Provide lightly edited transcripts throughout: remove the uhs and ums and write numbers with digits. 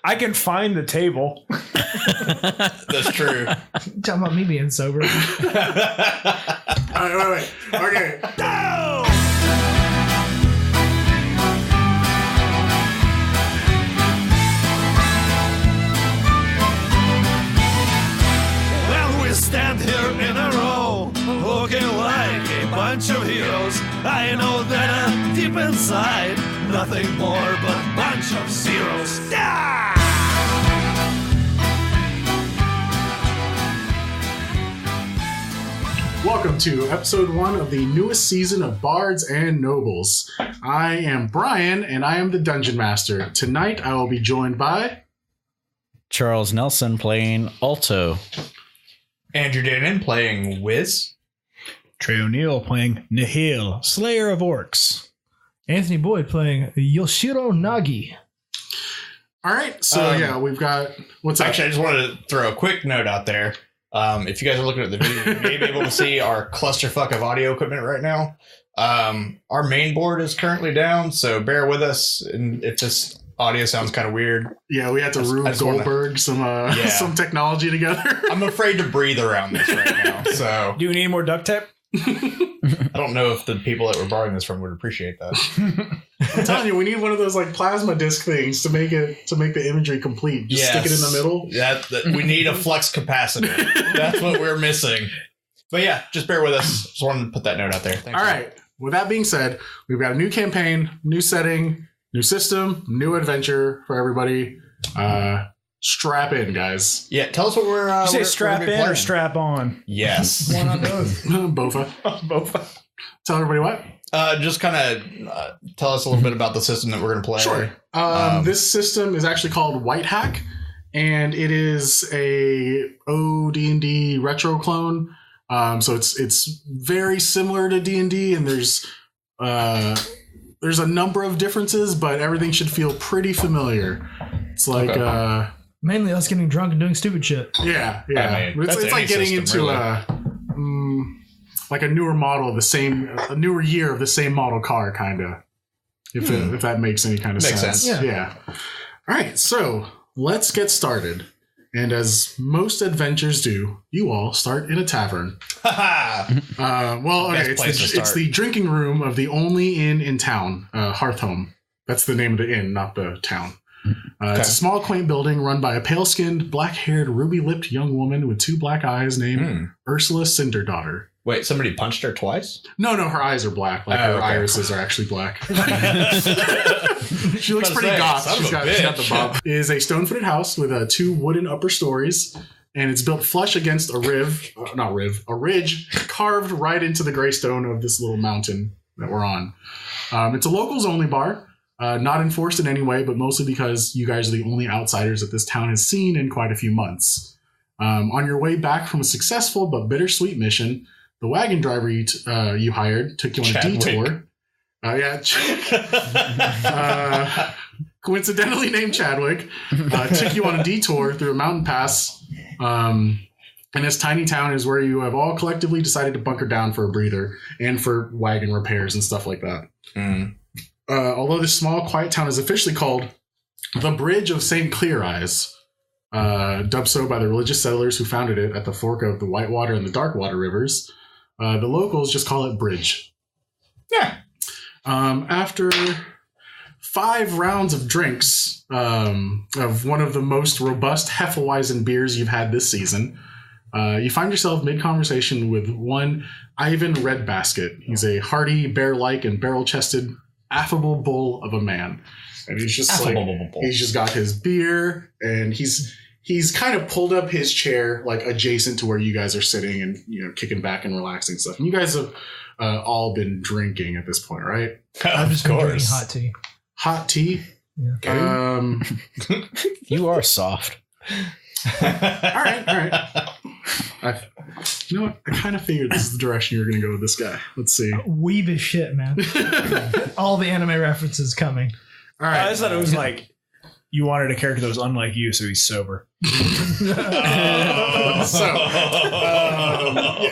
I can find the table. That's true. Talking about me being sober. All right, wait. Okay. Down! Well, we stand here in a row, looking like a bunch of heroes. I know that deep inside, nothing more but a bunch of zeros. Welcome to episode 1 of the newest season of Bards and Nobles. I am Brian, and I am the Dungeon Master. Tonight, I will be joined by... Charles Nelson playing Alto. Andrew Dannon playing Wiz. Trey O'Neill playing Nihil, Slayer of Orcs. Anthony Boyd playing Yoshiro Nagi. All right, so we've got... What's up? Actually, I just wanted to throw a quick note out there. If you guys are looking at the video, you may be able to see our clusterfuck of audio equipment right now. Our main board is currently down, so bear with us. And if this audio sounds kind of weird, yeah, we had to Rube Goldberg some technology together. I'm afraid to breathe around this right now. So, Do you need more duct tape? I don't know if the people that we're borrowing this from would appreciate that. I'm telling you, we need one of those like plasma disc things to make the imagery complete. Just stick it in the middle. We need a flux capacitor. That's what we're missing. But yeah, just bear with us. Just wanted to put that note out there. Thanks. All right. With that being said, we've got a new campaign, new setting, new system, new adventure for everybody. Strap in, guys. Yeah, tell us what we're. You say we're strap gonna be in playing. or strap on? Yes. One on both. Bofa. Both. Tell everybody what? Just kind of tell us a little bit about the system that we're going to play. Sure. This system is actually called White Hack, and it is a OD&D retro clone. So it's very similar to D&D, and there's a number of differences, but everything should feel pretty familiar. It's like Mainly us getting drunk and doing stupid shit. yeah. I mean, It's like getting system, into like a newer model of a newer year of the same model car, kind of. If that makes any kind of Makes sense. Yeah. All right, so let's get started. And as most adventures do, you all start in a tavern. Well, okay, it's the drinking room of the only inn in town, Hearthhome. That's the name of the inn, not the town. It's a small, quaint building run by a pale-skinned, black-haired, ruby-lipped young woman with 2 black eyes named Ursula Cinderdaughter. Wait, somebody punched her twice? No, her eyes are black. Like her irises are actually black. She looks pretty goth. She's got the bob. It is a stone-footed house with 2 wooden upper stories, and it's built flush against a ridge carved right into the gray stone of this little mountain that we're on. It's a locals-only bar. Not enforced in any way, but mostly because you guys are the only outsiders that this town has seen in quite a few months. On your way back from a successful but bittersweet mission, the wagon driver you hired took you on a detour. Coincidentally named Chadwick, took you on a detour through a mountain pass. And this tiny town is where you have all collectively decided to bunker down for a breather and for wagon repairs and stuff like that. Although this small, quiet town is officially called the Bridge of St. Clear Eyes, dubbed so by the religious settlers who founded it at the fork of the Whitewater and the Darkwater rivers, the locals just call it Bridge. Yeah. After 5 rounds of drinks of one of the most robust Hefeweizen beers you've had this season, you find yourself mid-conversation with one Ivan Redbasket. He's a hardy, bear-like, and barrel-chested affable bull of a man, and he's just he's just got his beer, and he's kind of pulled up his chair like adjacent to where you guys are sitting and kicking back and relaxing stuff. And you guys have all been drinking at this point, right? I've just been drinking hot tea. Hot tea. Yeah. You are soft. All right. You know what? I kind of figured this is the direction you're going to go with this guy. Let's see. Weeb as shit, man. All the anime references coming. All right. I just thought it was like You wanted a character that was unlike you, so he's sober.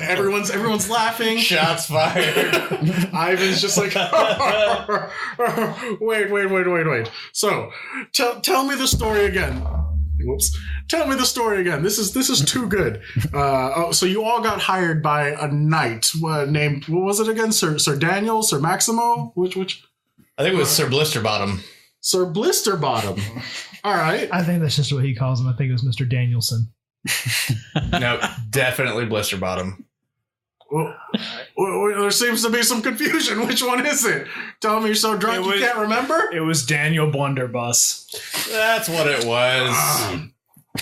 Everyone's laughing. Shots fired. Ivan's just like, wait. So, tell me the story again. Whoops. Tell me the story again. This is too good. So you all got hired by a knight named, what was it again? Sir Daniel, Sir Maximo? Which? I think it was Sir Blisterbottom. Sir Blisterbottom. All right. I think that's just what he calls him. I think it was Mr. Danielson. No, definitely Blisterbottom. Well, there seems to be some confusion. Which one is it? Tell me you're so drunk you can't remember? It was Daniel Blunderbuss. That's what it was.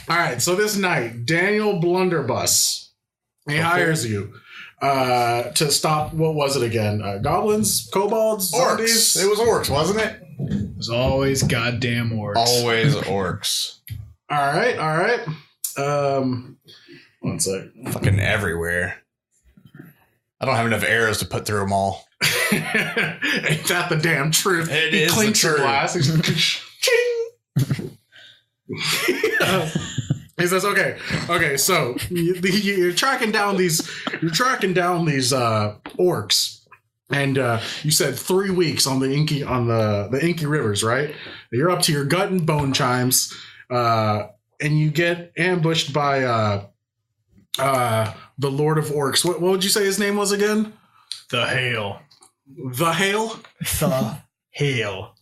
All right, so this knight, Daniel Blunderbuss, he hires you to stop, what was it again? Goblins? Kobolds? Zombies? Orcs. It was orcs, wasn't it? It was always goddamn orcs. Always orcs. All right. One sec. Fucking everywhere. I don't have enough arrows to put through them all. Ain't that the damn truth? It he is clinks the your truth. glass. He's Ching! He says, "Okay. So you're tracking down these orcs, and you said 3 weeks on the Inky Rivers, right? You're up to your gut and bone chimes, and you get ambushed by the Lord of Orcs. What would you say his name was again? The Hail. The Hail? The Hail.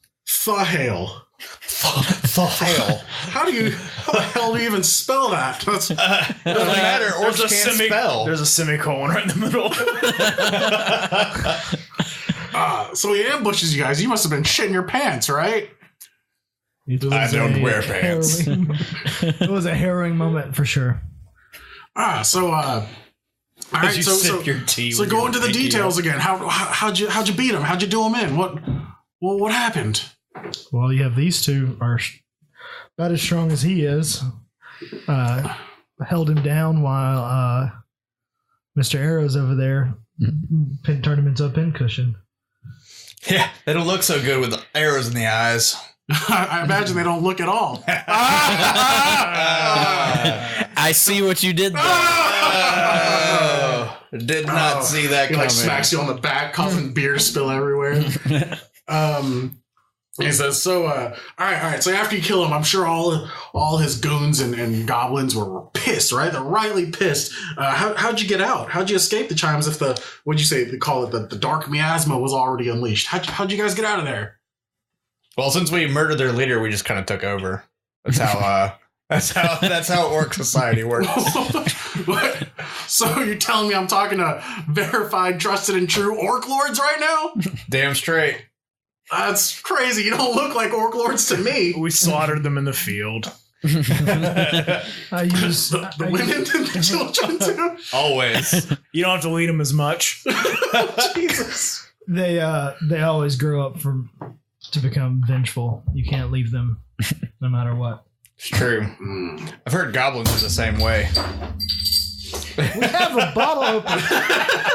The Hail. The hell. How the hell do you even spell that? That's, Doesn't matter. Orcs can't spell. There's a semicolon right in the middle. so he ambushes you guys. You must have been shitting your pants, right? I don't wear pants. It was a harrowing moment for sure. All right, you sip your tea. So go into the details again. How'd you beat him? How'd you do him in? What happened? Well, you have these two are about as strong as he is. Held him down while Mr. Arrows over there turned him into a pincushion. Yeah, they don't look so good with the arrows in the eyes. I imagine they don't look at all. I see what you did there. Did not see that He coming. smacks you on the back, causing beer to spill everywhere. He says, so, all right. So after you kill him, I'm sure all his goons and goblins were pissed, right? They're rightly pissed. How'd you get out? How'd you escape the chimes if what'd you say? They call it the dark miasma was already unleashed. How'd you guys get out of there? Well, since we murdered their leader, we just kind of took over. That's how orc society works. What? So you're telling me I'm talking to verified, trusted, and true orc lords right now? Damn straight. That's crazy. You don't look like orc lords to me. We slaughtered them in the field. I use The women and the children too. Always. You don't have to lead them as much. Jesus. They always grow up to become vengeful. You can't leave them no matter what. It's true. I've heard goblins are the same way. We have a bottle opener.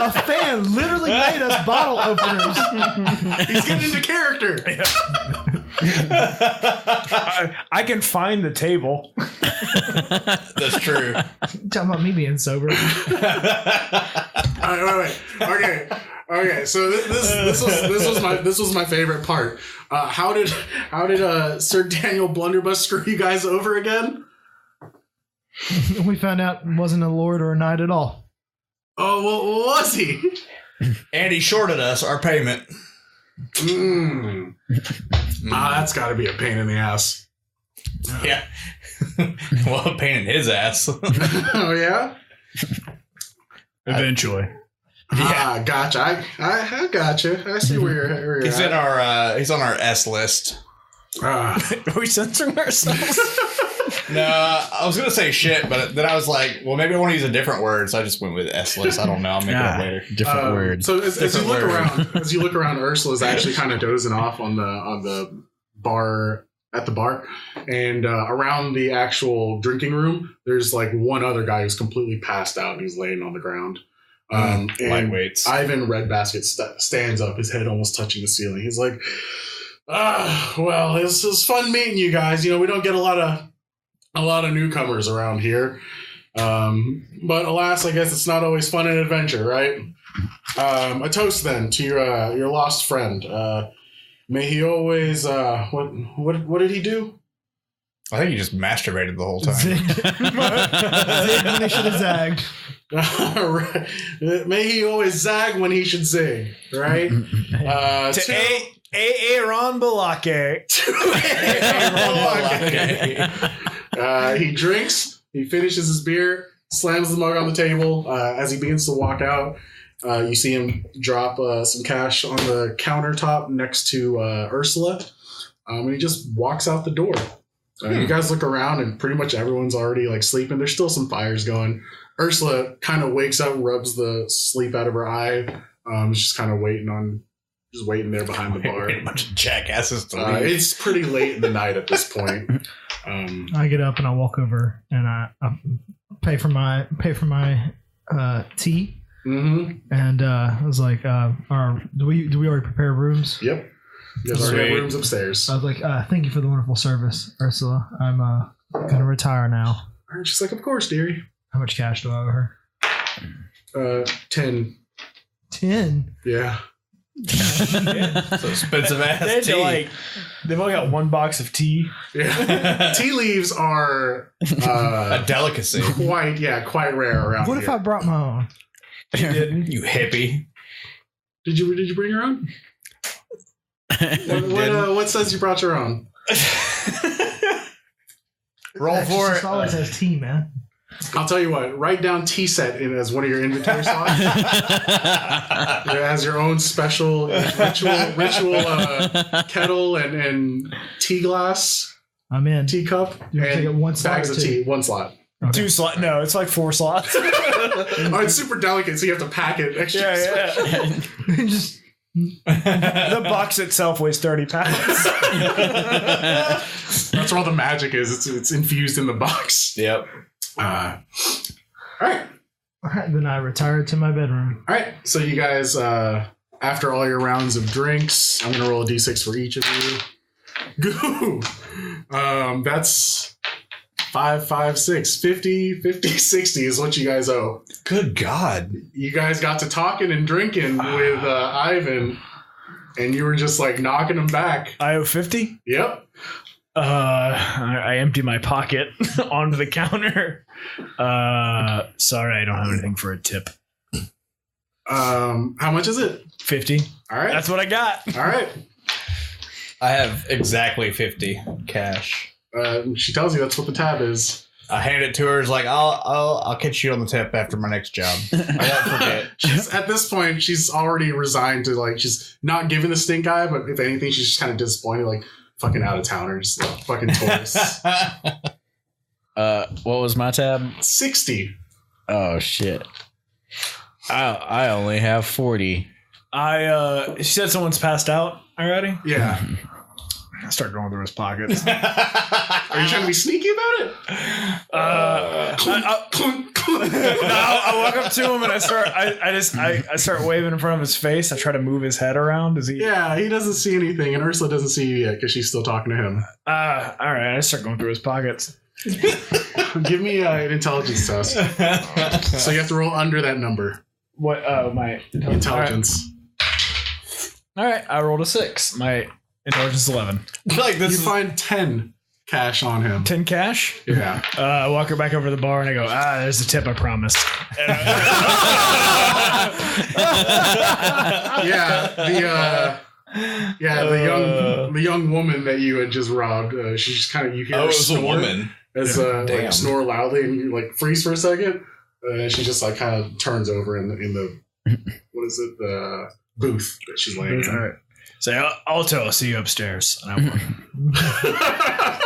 A fan literally made us bottle openers. He's getting into character. I can find the table. That's true. Talking about me being sober. Wait. Okay. So this was my favorite part. How did Sir Daniel Blunderbuss screw you guys over again? We found out it wasn't a lord or a knight at all. Oh, well, what was he? And he shorted us our payment. That's got to be a pain in the ass. Yeah. Well, a pain in his ass. Oh yeah. Eventually. Gotcha. I gotcha. I see where you're He's at. he's on our S list. Are we censoring ourselves? No, I was gonna say shit, but then I was like, well, maybe I want to use a different word, so I just went with S list. I don't know. I'll make it up later. Different word. So as you look around, Ursula's actually kind of dozing off on the bar at the bar, and around the actual drinking room, there's like one other guy who's completely passed out and he's laying on the ground. And Lightweights. Ivan Redbasket stands up, his head almost touching the ceiling. He's like, Well, this is fun meeting you guys. We don't get a lot of newcomers around here. But alas, I guess it's not always fun and adventure, right? A toast then to your lost friend. May he always what did he do? I think he just masturbated the whole time. Zig when he should have zagged. Right. May he always zag when he should zig, right? Aaron Balake. He drinks, he finishes his beer, slams the mug on the table. As he begins to walk out, you see him drop some cash on the countertop next to Ursula. And he just walks out the door. You guys look around and pretty much everyone's already like sleeping. There's still some fires going. Ursula kind of wakes up, rubs the sleep out of her eye. She's kind of waiting there behind the bar. A bunch of jackasses to leave. It's pretty late in the night at this point. I get up and I walk over and I pay for my tea. Mm-hmm. And I was like, do we already prepare rooms? Yep. There's already rooms upstairs. I was like, thank you for the wonderful service, Ursula. I'm gonna retire now. And she's like, of course, dearie. How much cash do I owe her? 10. 10? Yeah. So expensive ass tea. They've only got one box of tea. Yeah. Tea leaves are a delicacy. Quite rare around What here. if I brought my own? You didn't, you hippie. Did you bring your own? What says you brought your own? Roll for it. Always has tea, man. I'll tell you what. Write down tea set as one of your inventory slots. It has your own special ritual kettle and tea glass. I'm in. Teacup You and take it one slot bags or of two? tea. One slot. Okay. 2 slots. No, it's like 4 slots. It's super delicate, so you have to pack it extra. Yeah. Just The box itself weighs 30 pounds. That's where all the magic is. It's infused in the box. Yep. All right. all right, then I retired to my bedroom. All right. So you guys, after all your rounds of drinks, I'm gonna roll a d6 for each of you. Goo. That's 5, 5, 6, 50, 60 is what you guys owe. Good God. You guys got to talking and drinking with Ivan, and you were just like knocking him back. I owe 50. Yep. I empty my pocket onto the counter. Sorry, I don't have anything for a tip. How much is it? 50. All right. That's what I got. All right. I have exactly 50 cash. She tells you that's what the tab is. I hand it to her. It's like, I'll catch you on the tip after my next job. I won't forget. At this point, she's already resigned to, like, she's not giving the stink eye, but if anything, she's just kind of disappointed, like, fucking out of towners, like, fucking tourists. What was my tab? 60. Oh shit. I only have 40. She said someone's passed out already. Yeah. I start going through his pockets. Are you trying to be sneaky about it? I walk up to him and I start waving in front of his face. I try to move his head around. Does he? Yeah, he doesn't see anything, and Ursula doesn't see you yet because she's still talking to him. All right. I start going through his pockets. Give me an intelligence test. So you have to roll under that number. What? My Intelligence. All right. I rolled a 6. My intelligence is 11. Like this You is find 10 cash on him. 10 cash. Yeah. I walk her back over to the bar and I go, there's the tip I promised. The young woman that you had just robbed. She just kind of, you hear her it was snore a woman. as Damn. like snore loudly, and you like freeze for a second. And she just like kind of turns over in the what is it, the booth that she's laying in. All right. Say, I'll see you upstairs. And I walk.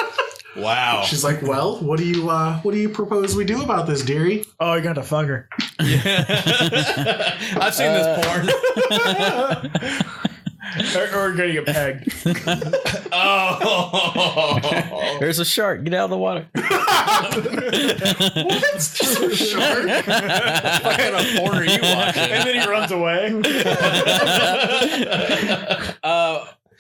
Wow. She's like, well, what do you propose we do about this, dearie? Oh, you're going to fuck her. I've seen this porn. or going to get pegged. Oh. There's a shark. Get out of the water. What? Shark? What kind of porn are you watching? And then he runs away.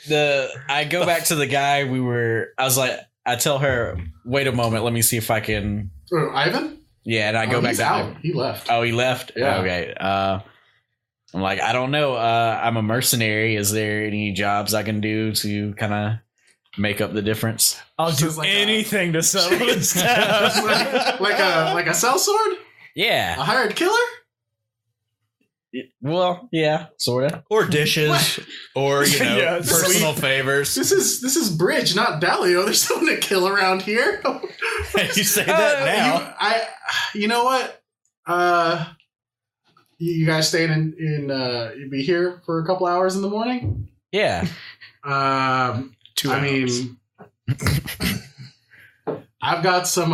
I go back to the guy I was like, I tell her, wait a moment, let me see if I can. Ivan? Yeah, and I go back he's to out. Ivan. He left. Oh, he left? Yeah. Okay. I'm like, I don't know. I'm a mercenary. Is there any jobs I can do to kind of make up the difference? I'll do Like anything to settle this down. like a sellsword? Yeah. A hired killer? Well, yeah, sort of. Or dishes, or Yeah, personal favors. This is Bridge, not Dalio. There's no one to kill around here. You say that now. You know what? You guys staying in you be here for a couple hours in the morning? Yeah. 2 hours. I mean, I've got some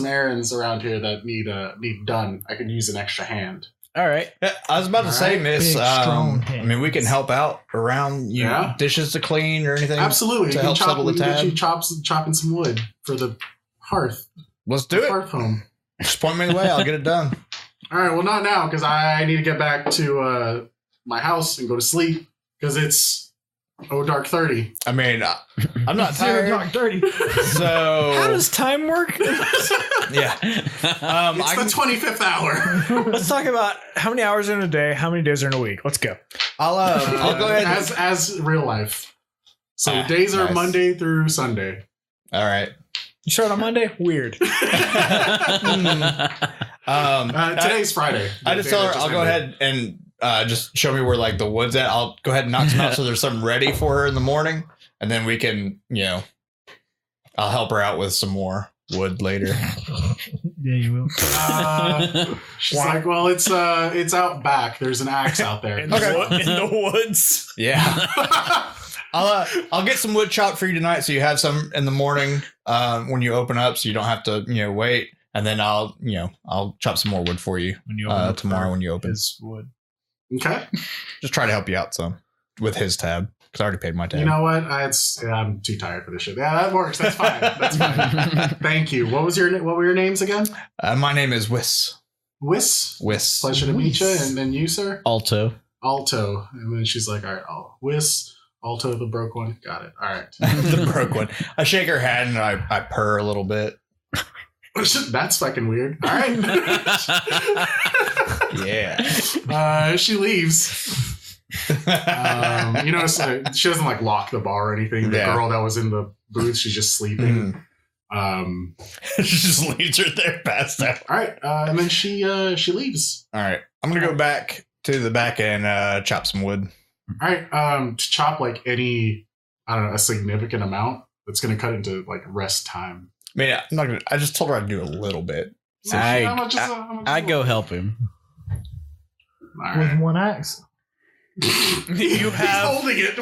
errands around here that need done. I could use an extra hand. All right. I was about to say, Miss. Big, strong I mean, we can help out around dishes to clean or anything. Absolutely. To You help can settle the we can get tab. you chopping some wood for the hearth. Let's do it. Hearth home. Just point me the way. I'll get it done. All right. Well, not now because I need to get back to my house and go to sleep because it's dark 30. I mean, I'm not Zero tired. dark 30. So How does time work? yeah. It's the 25th hour. Let's talk about how many hours are in a day, how many days are in a week. Let's go. I'll go ahead. as real life. So days are nice. Monday through Sunday. All right. You start on Monday? Weird. Today's Friday. I just tell her I'll go ahead and just show me where like the wood's at. I'll go ahead and knock some out so there's something ready for her in the morning, and then we can, I'll help her out with some more wood later. Yeah, you will. She's like, well, it's out back. There's an axe out there. In the woods. Yeah. I'll get some wood chopped for you tonight, so you have some in the morning when you open up, so you don't have to wait. And then I'll chop some more wood for you When you open tomorrow when you open. His wood. Okay. Just try to help you out some with his tab because I already paid my tab. You know what? I'm too tired for this shit. Yeah, that works. That's fine. That's fine. Thank you. What were your names again? My name is Wes. Wes. Wes. Pleasure to meet you. And then you, sir? Alto. Alto. And then she's like, all right, Wes. Alto, the broke one. Got it. All right. The broke one. I shake her hand and I purr a little bit. That's fucking weird. All right. Yeah. She leaves. You notice she doesn't like lock the bar or anything. The girl that was in the booth, she's just sleeping. She just leaves her there passed out. All right. And then she leaves. All right. I'm going to go back to the back and chop some wood. All right. To chop like a significant amount that's going to cut into like rest time. I mean, I'm not gonna. I just told her I'd do a little bit. So how much is I go help him. All With right. one axe. You have holding it.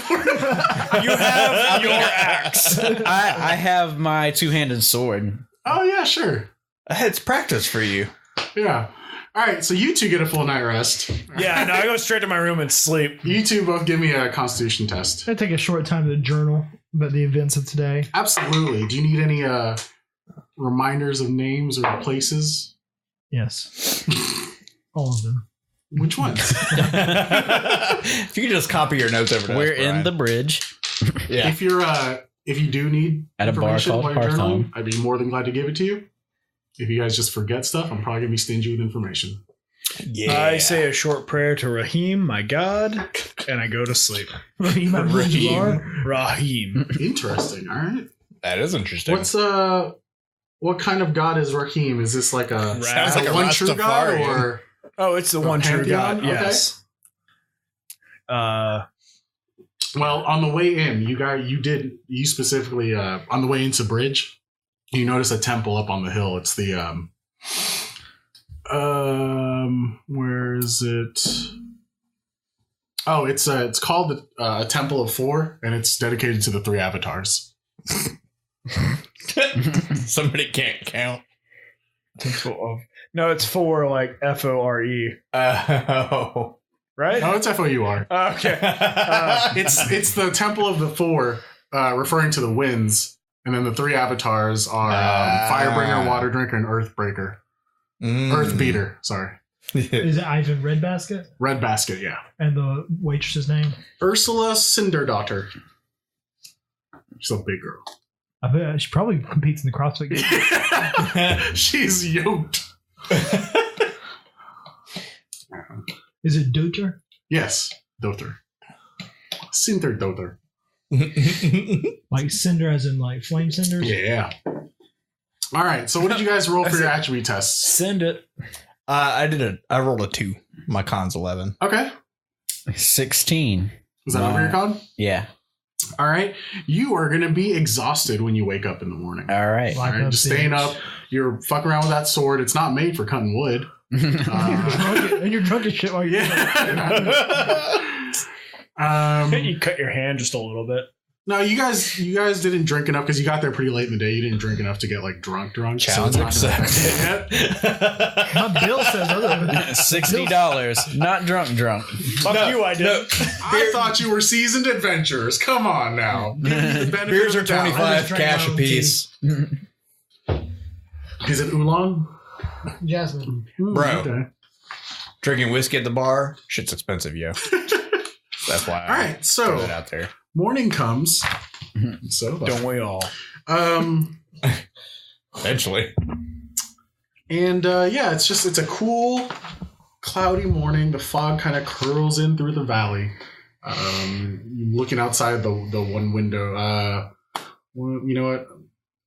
you have your axe. I have my two-handed sword. Oh yeah, sure. It's practice for you. Yeah. All right. So you two get a full night rest. Yeah, no, I go straight to my room and sleep. You two both give me a Constitution test. I take a short time to journal about the events of today. Absolutely. Do you need any reminders of names or places? Yes. All of them. Which ones? If you could just copy your notes over to We're us, in Brian. the bridge. Yeah. If you do need At a bar information called while you're Hearth journaling, Home. I'd be more than glad to give it to you. If you guys just forget stuff, I'm probably gonna be stingy with information. Yeah. I say a short prayer to Rahim, my god, and I go to sleep. You might bridge the bar. Rahim. Interesting. All right. That is interesting. What's what kind of god is Rahim? Is this like a Sounds like a one true god Rastafarian. or Oh, it's the one true pantheon? god. Yes. Well, on the way in, you specifically on the way into Bridge, you notice a temple up on the hill. It's the where is it? Oh, it's called a Temple of Four, and it's dedicated to the three avatars. Somebody can't count. No, it's for like FORE, Oh. right? No, it's FOUR. Okay. It's the Temple of the Four, referring to the winds, and then the three avatars are Firebringer, Water Drinker, and Earthbreaker. Earth Beater. Sorry. Is it Ivan Redbasket? Red Basket, yeah. And the waitress's name? Ursula Cinderdaughter. She's a big girl. I bet she probably competes in the CrossFit game. She's yoked. Is it Doter? Yes, Doter. Cinderdaughter. Like cinder as in like flame cinders? Yeah. All right. So what did you guys roll for your attribute tests? Send it. I rolled a 2. My con's 11. Okay. 16. Is that over your con? Yeah. All right. You are going to be exhausted when you wake up in the morning. All right. Like All right. Just staying up. You're fucking around with that sword. It's not made for cutting wood. And you're drunk as shit while you're You cut your hand just a little bit. No, you guys didn't drink enough because you got there pretty late in the day. You didn't drink enough to get like drunk. Challenge accepted. My bill says otherwise. $60. Not drunk. Fuck you, I did. I thought you were seasoned adventurers. Come on now. Give me the benefit Beers of are the doubt. 25 drank cash my a own piece. Is it oolong? Jasmine. Bro. Okay. Drinking whiskey at the bar, shit's expensive, yo. That's why. All right. Throw So that out there. morning comes. So Don't we all? Eventually. And yeah, it's a cool, cloudy morning. The fog kind of curls in through the valley. Looking outside the one window. Well, you know what?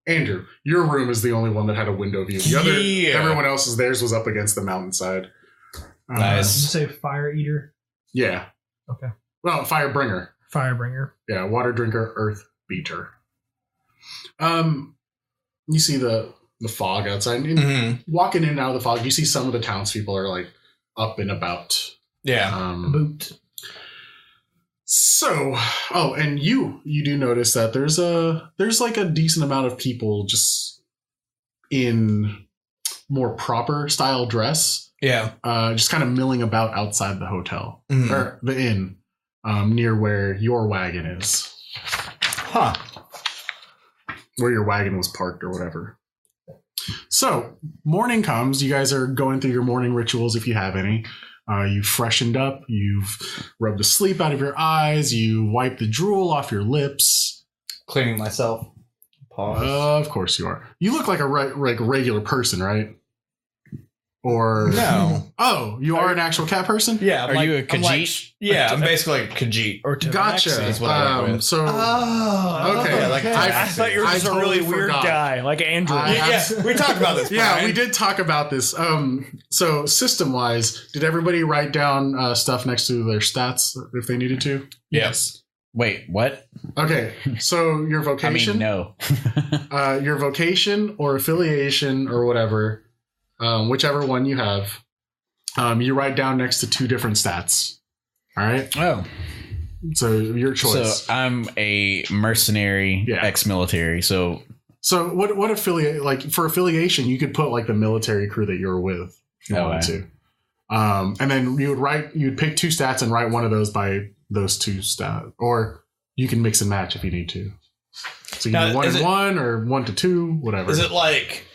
Andrew, your room is the only one that had a window view. The other, everyone else's, theirs was up against the mountainside. Nice. Did you say fire eater? Yeah. Okay. Well, firebringer. Firebringer. Yeah, water drinker, earth beater. You see the fog outside. And walking in and out of the fog, you see some of the townspeople are like up and about. Yeah. Boot. So, and you do notice that there's like a decent amount of people just in more proper style dress. Yeah. Just kind of milling about outside the hotel or the inn, near where your wagon is. Huh. Where your wagon was parked or whatever. So, morning comes. You guys are going through your morning rituals if you have any. You've freshened up. You've rubbed the sleep out of your eyes. You wiped the drool off your lips. Cleaning myself. Pause. Of course you are. You look like a regular person, right? Or No. Oh, you are an actual cat person? Yeah. Are you a Khajiit? I'm basically like a Khajiit. Or Gotcha. That's what I went with. So okay, like I thought you were just a really weird guy, like Andrew. We talked about this. Yeah, Brian. we did talk about this. So system wise, did everybody write down stuff next to their stats if they needed to? Yes. Wait, what? Okay, so your I vocation, mean, no. your vocation or affiliation or whatever, whichever one you have, you write down next to 2 different stats. All right. Oh. So your choice. So I'm a mercenary, ex-military. So what affiliate, like for affiliation, you could put like the military crew that you're with if you wanted to. And then you'd pick 2 stats and write one of those by those 2 stats, or you can mix and match if you need to. So you can do 1 and 1 or 1 to 2, whatever. Is it like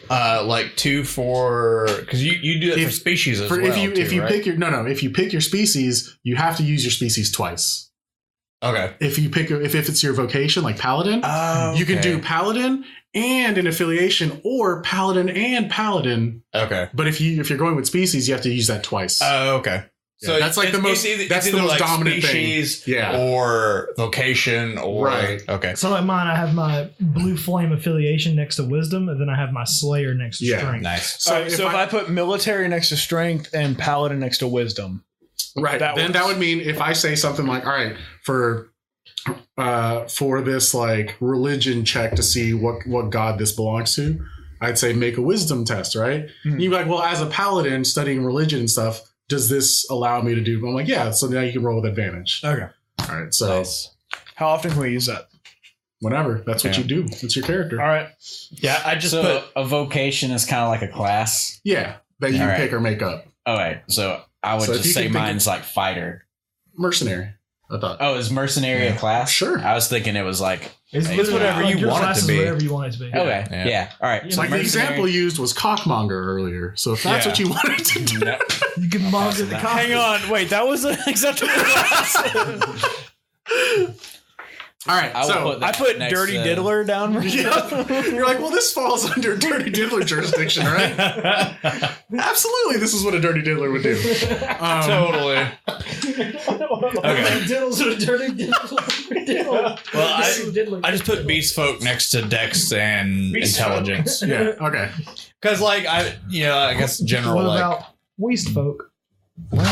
2 for, because you do it for species as well? If you pick if you pick your species, you have to use your species twice. Okay. If it's your vocation, like paladin, you can do paladin and an affiliation, or paladin and paladin. Okay. But if you're going with species, you have to use that twice. Oh, okay. So that's like the most dominant species, thing. or vocation, or right. Okay. So like mine, I have my blue flame affiliation next to wisdom, and then I have my slayer next to strength. Nice. So if I put military next to strength and paladin next to wisdom, right, that would mean if I say something like, all right, for this like religion check to see what god this belongs to, I'd say make a wisdom test, right? And you'd be like, well, as a paladin studying religion and stuff, does this allow me to do? I'm like, yeah. So now you can roll with advantage. okay. All right. So Nice. How often can we use that? whenever. That's what you do. It's your character. All right. Yeah, I just put a vocation is kind of like a class. Yeah, that you pick or make up. All right. So I would So if just you say can think mine's like fighter. Mercenary. I thought. Oh, is mercenary a class? Sure. I was thinking it was like. It's whatever you your want it class to is be. Whatever you want it to be. Okay. Yeah. Yeah. All right. So Like the example used was cockmonger earlier. So if that's Yeah. what you wanted to do. No. You can monitor the cost. Hang on, wait, that was an acceptable class. All right. I put Dirty Diddler down. Yeah. You're like, well, this falls under Dirty Diddler jurisdiction, right? Absolutely, this is what a Dirty Diddler would do. Totally. Okay. Diddles are dirty diddle. Well, I just put beast folk next to Dex and intelligence. Yeah. Okay. Because, like, I guess general, What like. about waste folk? God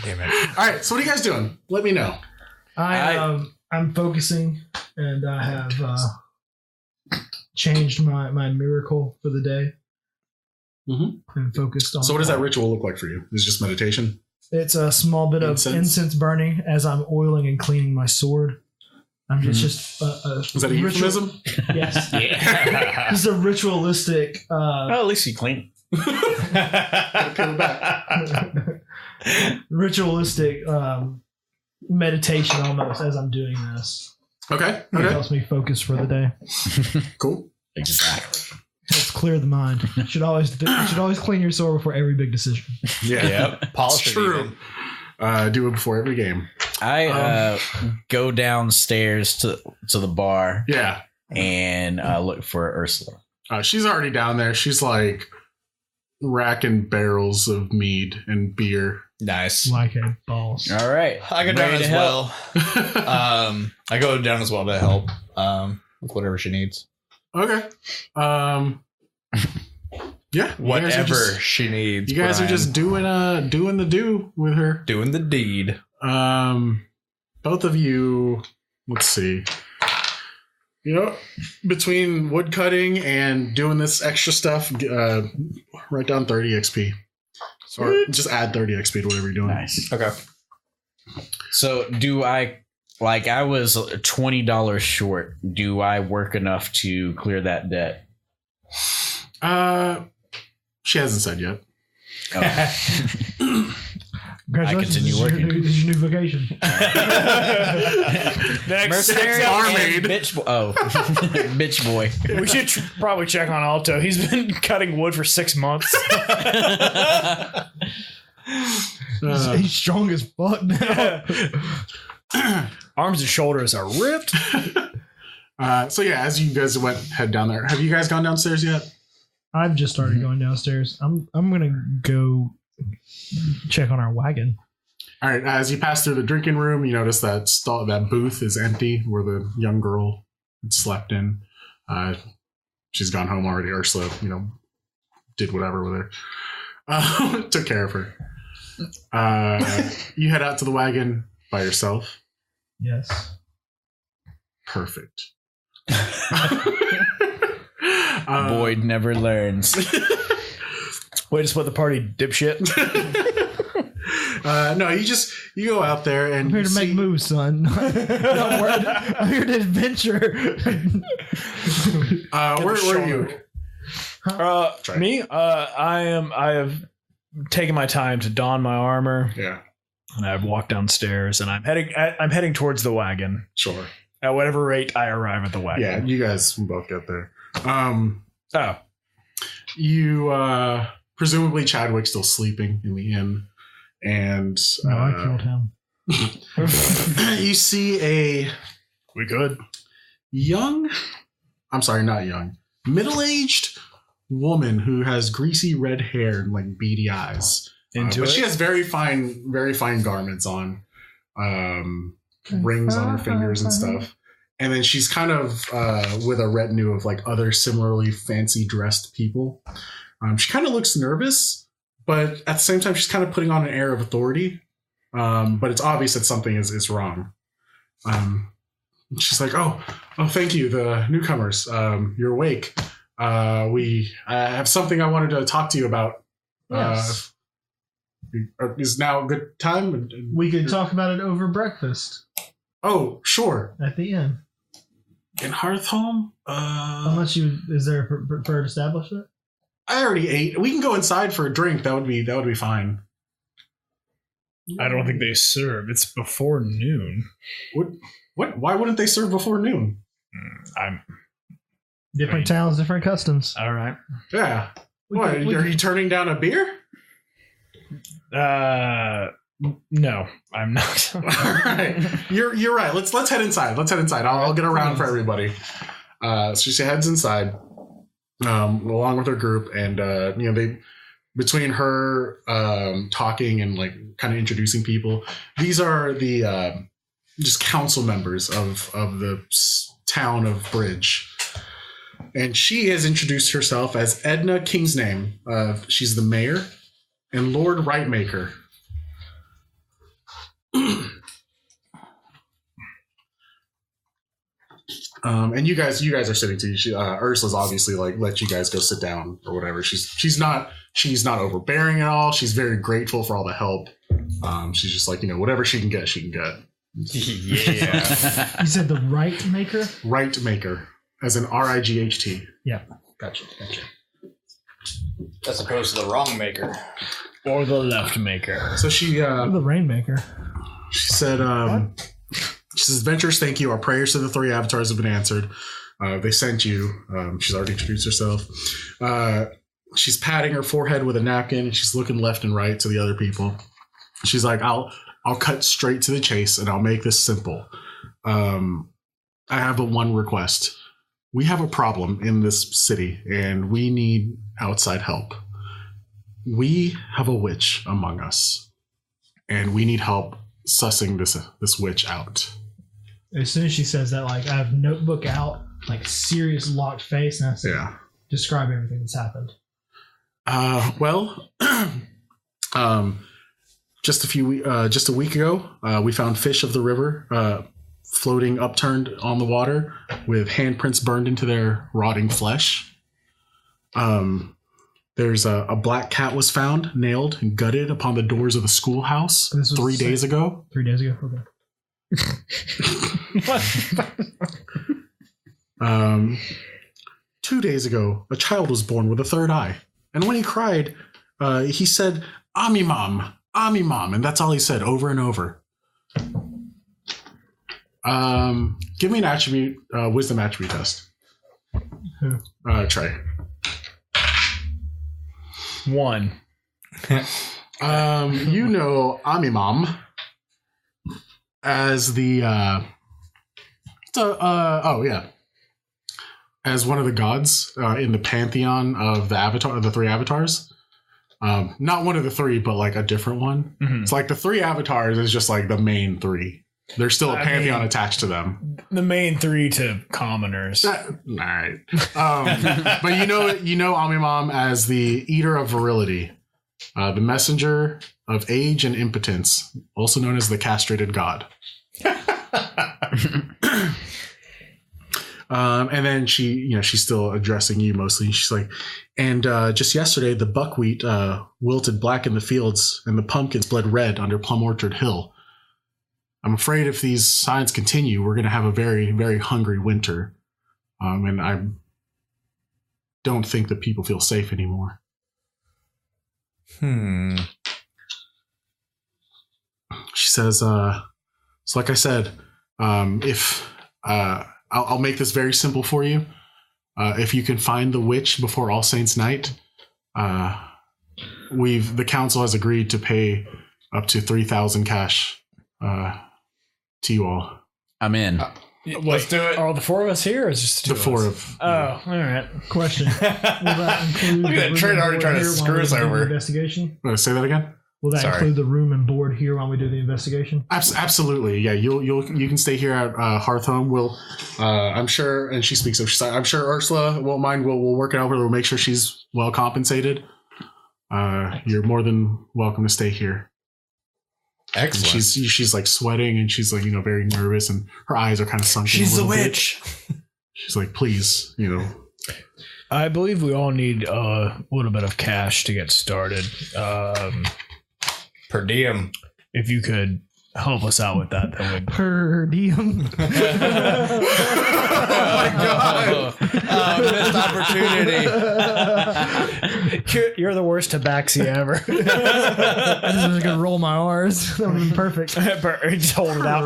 damn it. All right. So what are you guys doing? Let me know. I'm focusing, and I have changed my miracle for the day. Mhm. And focused on. So what does that ritual look like for you? Is it just meditation? It's a small bit of incense burning as I'm oiling and cleaning my sword. I'm just Is that a euphemism? Yes. Yeah. This is a ritualistic. At least you clean. Ritualistic meditation almost as I'm doing this. Okay. It helps me focus for the day. Cool. Exactly. Helps clear the mind. Should always clean your sword before every big decision. Yeah. Yep. Polish it True. Do it before every game. I go downstairs to the bar Yeah. and look for Ursula. She's already down there. She's like racking barrels of mead and beer. Nice. Like a boss. All right. I go down Ready as to well. I go down as well to help with whatever she needs. Okay. Yeah. Whatever she needs. You guys are just doing the do with her. doing the deed. Both of you, let's see. Between wood cutting and doing this extra stuff, write down 30 XP. Or just add 30 XP to whatever you're doing. Nice. Okay. So do I was $20 short. Do I work enough to clear that debt? She hasn't said yet. Okay. Congratulations. continue working. This is your new vocation. Mercenary barmaid. and bitch boy. Oh, bitch boy. We should probably check on Alto. He's been cutting wood for 6 months. He's strong as fuck now. Arms and shoulders are ripped. So yeah, as you guys head down there, have you guys gone downstairs yet? I've just started going downstairs. I'm gonna go check on our wagon. All right. As you pass through the drinking room, you notice that booth is empty where the young girl had slept in. She's gone home already. Ursula, did whatever with her. Took care of her. You head out to the wagon by yourself. Yes. Perfect. Boyd never learns. Way to split the party, dipshit. No, you go out there and I'm here to make moves, son. I'm here to adventure. Where are you? Me? I have taken my time to don my armor, Yeah, and I've walked downstairs, and I'm heading towards the wagon. sure. At whatever rate I arrive at the wagon. Yeah, you guys will both get there. Oh, You presumably Chadwick's still sleeping in the inn, and No, I killed him. you see we could. not young, middle-aged woman who has greasy red hair and like beady eyes. But she has very fine garments on, rings on her fingers and stuff. And then she's kind of with a retinue of like other similarly fancy dressed people. She kind of looks nervous, but at the same time, she's kind of putting on an air of authority. But it's obvious that something is wrong. She's like, oh, thank you, the newcomers. You're awake. I have something I wanted to talk to you about. Yes. Is now a good time? We could talk about it over breakfast Oh, sure. at the inn. In Hearthholm? Unless is there a preferred establishment? I already ate. We can go inside for a drink. That would be fine. I don't think they serve. It's before noon. What? Why wouldn't they serve before noon? Different towns, different customs. All right. Yeah. What? Are you turning down a beer? No, I'm not. All right. You're right. Let's head inside. I'll get around for everybody. So she heads inside, along with her group, and they, between her talking and like kind of introducing people, these are the just council members of the town of Bridge. And she has introduced herself as Edna Kingsname. She's the mayor and Lord Rightmaker. And you guys are sitting too. Ursula's obviously like let you guys go sit down or whatever. She's not overbearing at all. She's very grateful for all the help. She's just like, whatever she can get, she can get. Yeah. You said the right maker? Right maker, as in RIGHT. Yeah. Gotcha. As opposed to the wrong maker. Or the left maker. So she The rainmaker. She said, she says, Adventurers, thank you. Our prayers to the 3 avatars have been answered. They sent you. She's already introduced herself. She's patting her forehead with a napkin, and she's looking left and right to the other people. She's like, I'll cut straight to the chase, and I'll make this simple. I have but one request. We have a problem in this city, and we need outside help. We have a witch among us, and we need help sussing this witch out. As soon as she says that, like, I have notebook out, like, serious locked face, and I say, describe everything that's happened. Just a week ago, we found fish of the river floating upturned on the water with handprints burned into their rotting flesh. There's a black cat was found, nailed and gutted upon the doors of the schoolhouse 3 days ago. 3 days ago? Okay. 2 days ago, a child was born with a third eye. And when he cried, he said, Ami Mom, and that's all he said over and over. Give me an attribute, wisdom attribute test. Who? Trey. 1. Ami Mom as the as one of the gods in the pantheon of the 3 avatars. Not one of the 3, but like a different one. Mm-hmm. It's like the 3 avatars is just like the main 3. There's still a pantheon attached to them. The main 3 to commoners. All right. But you know Ami Mom as the eater of virility, the messenger of age and impotence, also known as the castrated god. And then she's still addressing you mostly. She's like, and just yesterday, the buckwheat wilted black in the fields and the pumpkins bled red under Plum Orchard Hill. I'm afraid if these signs continue, we're going to have a very, very hungry winter. And I don't think that people feel safe anymore. She says, so like I said, if I'll make this very simple for you. If you can find the witch before All Saints Night, the council has agreed to pay up to 3,000 cash to you all. I'm in. Let's do it. Are all the 4 of us here, or is it just The 4 of. Oh, all right. Question. Will that include Look at that Trent already trying to screw us over. Investigation? Say that again. Will that include the room and board here while we do the investigation? Absolutely, yeah. You can stay here at Hearthhome. We'll, I'm sure, and she speaks of. I'm sure Ursula won't mind. We'll work it out. We'll make sure she's well compensated. You're more than welcome to stay here. Excellent. And she's like sweating and she's like very nervous and her eyes are kind of sunken. She's the witch. She's like, please, I believe we all need a little bit of cash to get started. Per diem. If you could help us out with that would. Per diem. Oh my god! Missed opportunity. You're the worst tabaxi ever. I just was gonna roll my R's. That would have been perfect. Just hold it out.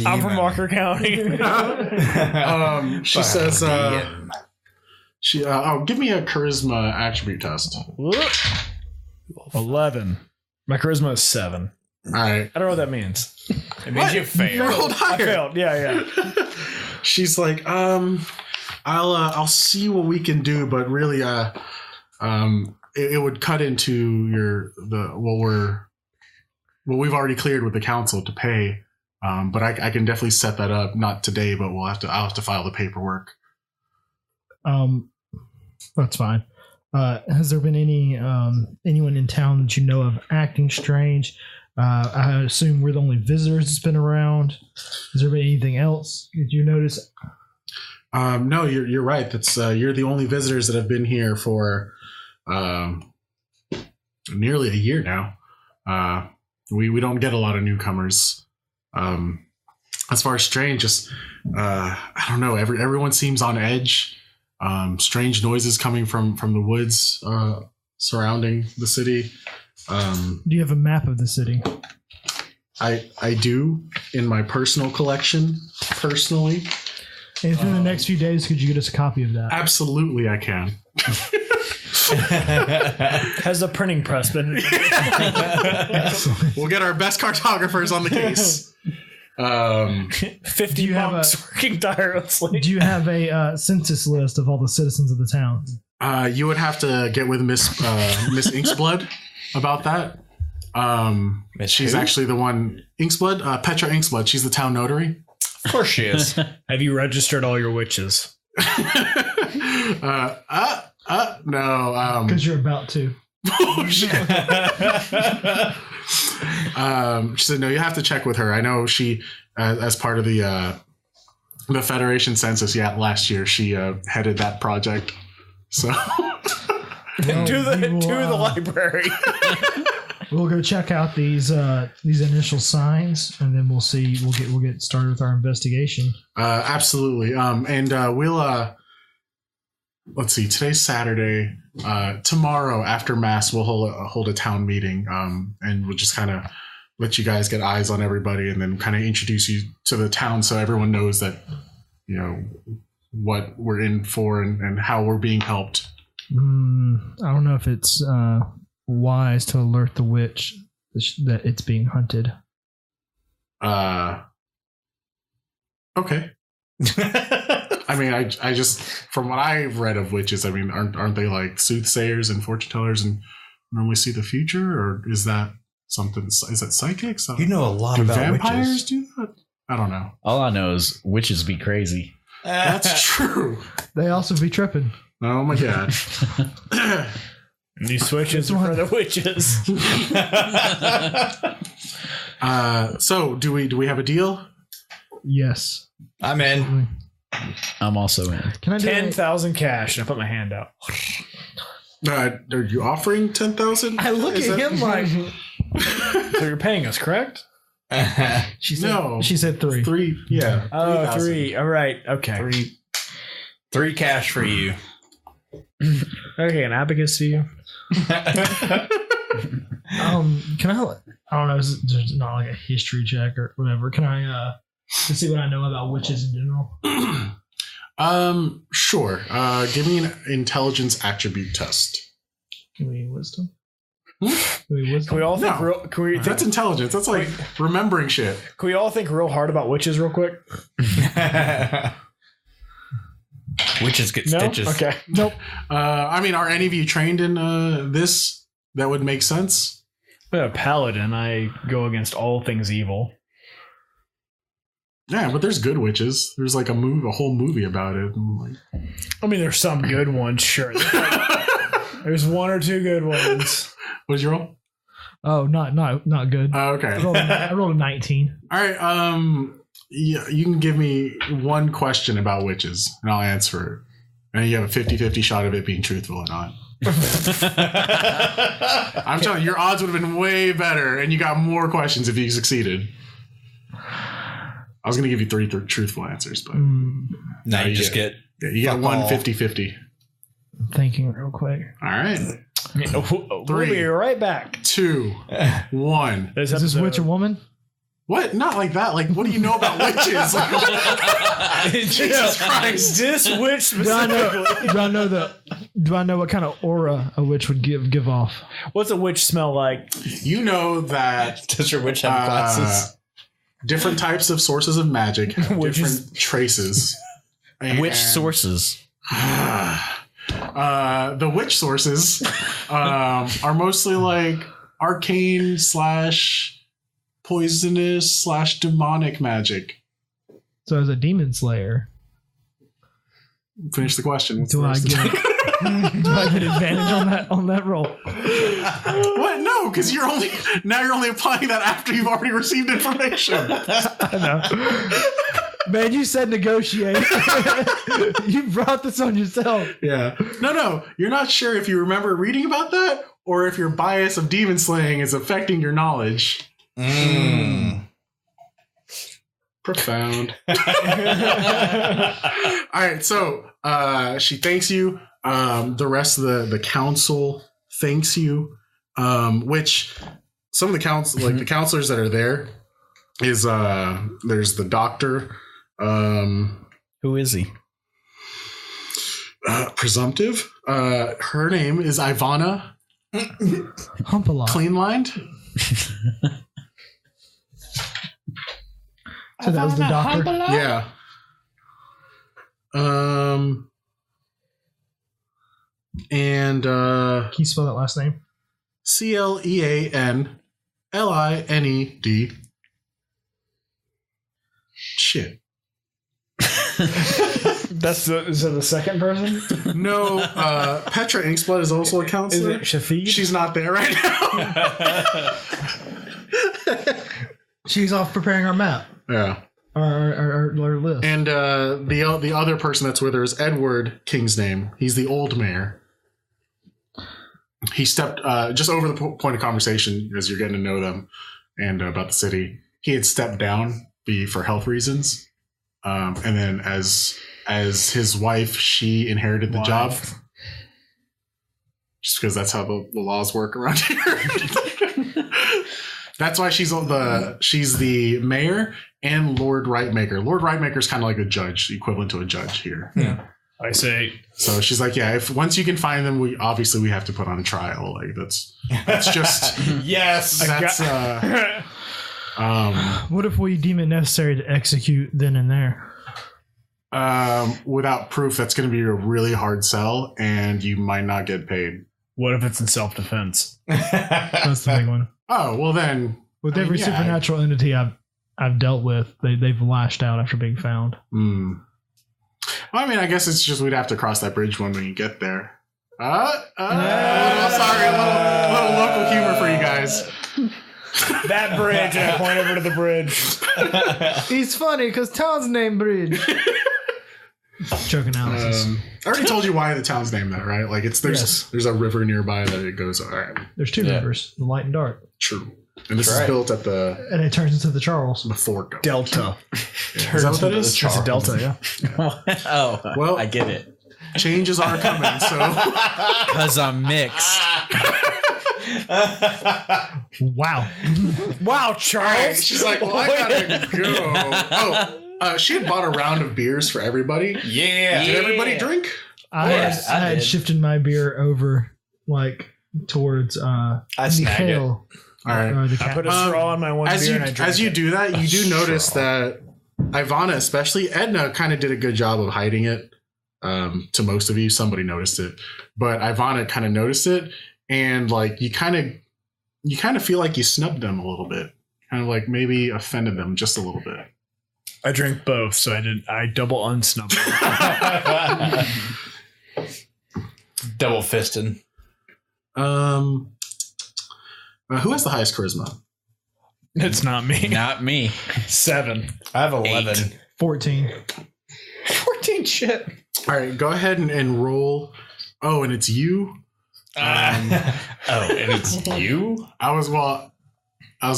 I'm from Walker County. She says, give me a charisma attribute test. 11. My charisma is 7. All right. I don't know what that means. It means you You failed. rolled I higher. failed. Yeah. She's like, I'll see what we can do, but really, it would cut into what we've already cleared with the council to pay. But I can definitely set that up. Not today, but I'll have to file the paperwork. That's fine. Has there been anyone in town that you know of acting strange? I assume we're the only visitors that's been around. Has there been anything else? Did you notice? No, you're right. That's you're the only visitors that have been here for nearly a year now. We don't get a lot of newcomers. As far as strange, just I don't know. Everyone seems on edge. Strange noises coming from the woods surrounding the city. Do you have a map of the city? I do in my personal collection, personally. And within the next few days, could you get us a copy of that? Absolutely, I can. Has the printing press been? We'll get our best cartographers on the case. 50 monks working tirelessly. Do you have a census list of all the citizens of the town? You would have to get with Miss Inksblood about that. She's who? actually the one. Inksblood, Petra Inksblood. She's the town notary. Of course she is. Have you registered all your witches? No. Because you're about to. Oh, shit. She said, no, you have to check with her. I know she, as part of the Federation census, last year, she headed that project. So To the library. We'll go check out these initial signs, and then we'll see. We'll get started with our investigation. Absolutely. And we'll let's see. Today's Saturday. Tomorrow after Mass, we'll hold a town meeting. And we'll just kind of let you guys get eyes on everybody, and then kind of introduce you to the town, so everyone knows that what we're in for and how we're being helped. I don't know if it's wise to alert the witch that it's being hunted. Okay. I mean, I just, from what I've read of witches, I mean, aren't they like soothsayers and fortune tellers and normally see the future, or is that something? Is that psychics? You know a lot do about vampires witches. do that? I don't know. All I know is witches be crazy. That's true. They also be tripping. Oh my god. And these switches are for the witches. So do we have a deal? Yes. I'm in. I'm also in. Can I do 10,000 cash. And I put my hand out. Are you offering 10,000? I look Is at that- him like, so you're paying us, correct? She said, No. She said 3. 3, yeah. Oh, 3,000. 3. All right. Okay. Three cash for you. Okay, an abacus to you. Can I don't know, there's not like a history check or whatever. Can I to see what I know about witches in general? Sure. Give me an intelligence attribute test. Can we wisdom? Hmm? Can we wisdom? Can we all think No. real? Can we That's think, intelligence. That's like remembering shit. can we all think real hard about witches real quick? Witches get No. stitches. Okay. Nope. I mean, are any of you trained in this? That would make sense. I'm a paladin. I go against all things evil. Yeah, but there's good witches. There's like a whole movie about it. I'm like, I mean, there's some good ones, sure. There's one or two good ones. what did you roll? Oh, not good. Okay. I rolled a 19. All right. Yeah, you can give me one question about witches, and I'll answer it. And you have a 50-50 shot of it being truthful or not. I'm telling you, your odds would have been way better, and you got more questions if you succeeded. I was going to give you 3 truthful answers, but Now you just get you get fuck one all. 50-50. I'm thinking real quick. All right. We'll Three. be right back. 2, 1. Is this witch a woman? What? Not like that. Like, what do you know about witches? Like, Jesus Christ. This witch Do I specifically. know do I know what kind of aura a witch would give off? What's a witch smell like? You know that Does your witch have glasses? different types of sources of magic have Witches. different traces. Which sources? The witch sources are mostly like arcane / poisonous / demonic magic. So as a demon slayer, Finish the question. What's do the I rest get of it? do I get advantage on that roll? What? No, because you're only applying that after you've already received information. I know. Man, you said negotiate. You brought this on yourself. Yeah. No. You're not sure if you remember reading about that or if your bias of demon slaying is affecting your knowledge. Profound. All right, so she thanks you. The rest of the council thanks you. Which some of the council, like the counselors that are there, is there's the doctor. Who is he? Presumptive. Her name is Ivana Humpalot. Cleanlined. So that was the doctor. Yeah. And Can you spell that last name? CleanLined. Shit. Is it the second person? No, Petra Inksblood is also a Is counselor. it Shafid? She's not there right now. She's off preparing our map. Yeah. Our list. And the other person that's with her is Edward King's name. He's the old mayor. He stepped just over the point of conversation as you're getting to know them and about the city. He had stepped down for health reasons, and then as his wife, she inherited the job. Just because that's how the laws work around here. That's why she's the mayor and Lord Rightmaker. Lord Rightmaker is kind of like a judge, equivalent to a judge here. Yeah. I say. So she's like, yeah, if once you can find them, we have to put on a trial. Like that's just Yes. that's What if we deem it necessary to execute then and there? without proof. That's going to be a really hard sell, and you might not get paid. What if it's in self-defense? That's the big one. Oh well, then With every supernatural entity I've dealt with, they've lashed out after being found. Well, I mean, I guess it's just we'd have to cross that bridge when we get there. Sorry, a little local humor for you guys. That bridge, and I point over to the bridge. He's funny because town's named Bridge. Joke analysis. I already told you why the town's named that, right? Like there's a river nearby that it goes. All right, There's two rivers, the Light and Dark, true. And this is built at and it turns into the Charles. the fork. Delta. Is that what that is? It's a delta, yeah. Oh, Well- I get it. Changes are coming, so Because I'm mixed. Wow. Wow, Charles. she's like, "Well, I gotta go." Oh, she had bought a round of beers for everybody. Yeah. Did everybody drink? I had did. shifted my beer over towards I snagged it. Mikhail. All right. The I cat. put a straw on my one As beer you and I drank as you it. do that, you do notice that Ivana, especially Edna, kind of did a good job of hiding it. To most of you, somebody noticed it, but Ivana kind of noticed it, and like you kind of feel like you snubbed them a little bit, kind of like maybe offended them just a little bit. I drank both, so I double unsnubbed. Double fisted. Who has the highest charisma? It's not me. Not me. 7. I have 11. 14. 14 shit. All right, go ahead and roll. Oh, and it's you. And it's you? I was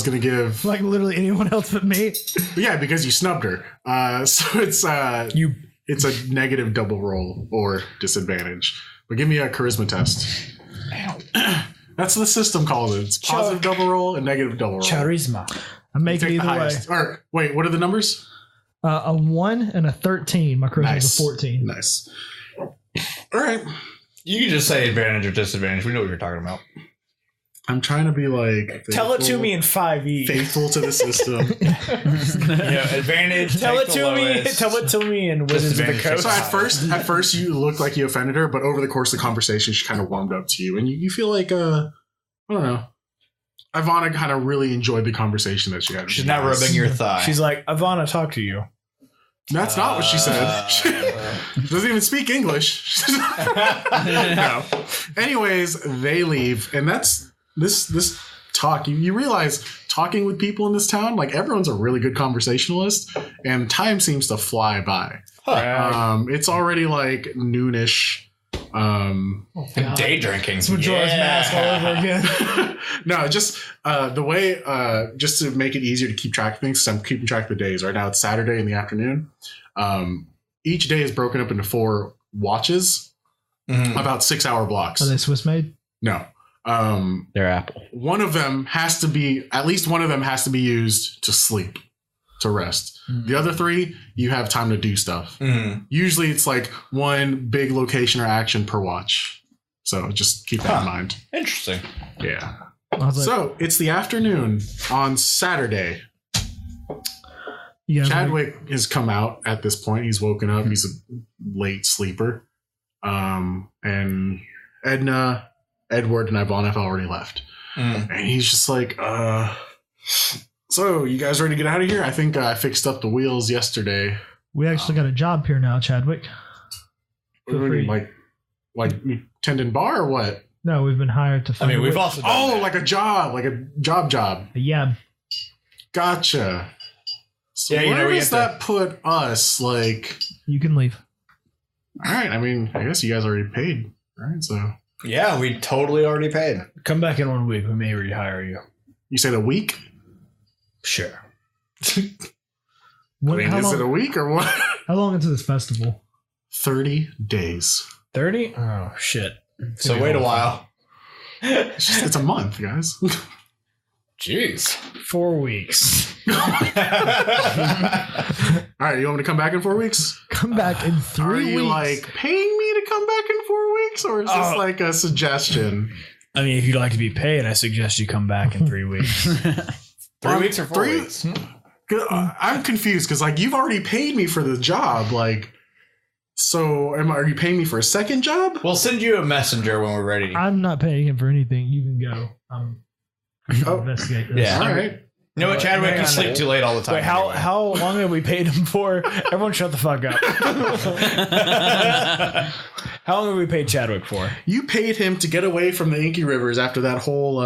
gonna give Like literally anyone else but me. yeah, because you snubbed her. So it's You it's a negative double roll or disadvantage. But give me a charisma test. That's the system called it. It's positive double roll and negative double roll. Charisma. I'm making Take the either way. highest. Or, wait, what are the numbers? A 1 and a 13. My charisma is a 14. Nice. All right. You can just say advantage or disadvantage. We know what you're talking about. I'm trying to be like... Tell it to me in 5e. Faithful to the system. Advantage. Tell it to me. Tell it to me in Wizards of the Coast. So at first you looked like you offended her, but over the course of the conversation, she kind of warmed up to you, and you feel like I don't know. Ivana kind of really enjoyed the conversation that she had. She's not rubbing your thigh. She's like, Ivana, talk to you. That's not what she said. She doesn't even speak English. No. Anyways, they leave, and that's this talk. You realize talking with people in this town, like everyone's a really good conversationalist, and time seems to fly by. It's already like noonish. Day drinking. Majora's Mask all over again. No, just the way, just to make it easier to keep track of things, because I'm keeping track of the days. Right now it's Saturday in the afternoon. Each day is broken up into 4 watches, about 6-hour blocks. Are they Swiss made? No. They're Apple. One of them has to be, at least one of them has to be used to sleep, to rest. The other 3, you have time to do stuff. Usually it's like one big location or action per watch. So just keep that in mind. Interesting. Yeah. I was like, So it's the afternoon on Saturday. you guys Chadwick has come out at this point. He's woken up. He's a late sleeper. And Edna, Edward, and Ivana have already left. And he's just like, so you guys ready to get out of here? I think I fixed up the wheels yesterday. we actually got a job here now, Chadwick. Feel free. Like tendon bar or what? No, we've been hired to find we've also done Oh, that. like a job. Yeah. Gotcha. So Yeah, where we does that put us? Like, You can leave. all right. I mean, I guess you guys already paid, right? So Yeah, we totally already paid. Come back in 1 week. We may rehire you. you said a week? Sure. When, how, Is it a long, week or what? how long into this festival? 30 days. 30? Oh, shit. So wait a while. It's a month, guys. Jeez. 4 weeks. All right, you want me to come back in 4 weeks? Come back in 3 Are weeks. you like paying me to come back in 4 weeks, or is this like a suggestion? I mean, if you'd like to be paid, I suggest you come back in 3 weeks. 3 weeks or 4 3 weeks? I'm confused because like you've already paid me for the job. Like, so are you paying me for a second job? We'll send you a messenger when we're ready. I'm not paying him for anything. You can go. Investigate this. Yeah. All right. You know what, Chadwick? You sleep too late all the time. Wait, how long have we paid him for? Everyone shut the fuck up. How long have we paid Chadwick for? You paid him to get away from the Inky Rivers after that whole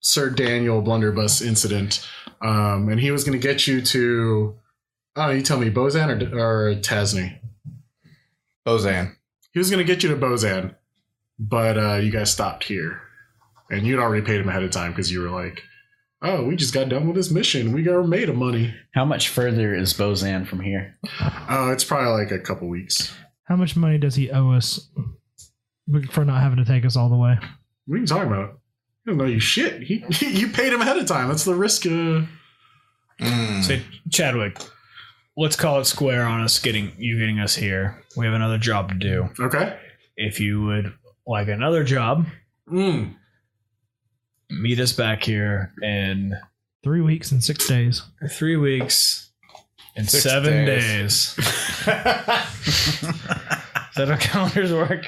Sir Daniel blunderbuss incident. And he was going to get you to, you tell me, Bozan or Tasney? Bozan. He was going to get you to Bozan, but you guys stopped here. And you'd already paid him ahead of time because you were like, oh, we just got done with this mission. We got made of money. How much further is Bozan from here? Oh, it's probably like a couple weeks. How much money does he owe us for not having to take us all the way? What are you talking about? I don't know you shit. You paid him ahead of time. That's the risk. Say, Chadwick, let's call it square on us getting us here. We have another job to do. Okay. If you would like another job, meet us back here in 3 weeks and 6 days. 3 weeks and 6 7 days. days. Is that how calendars work?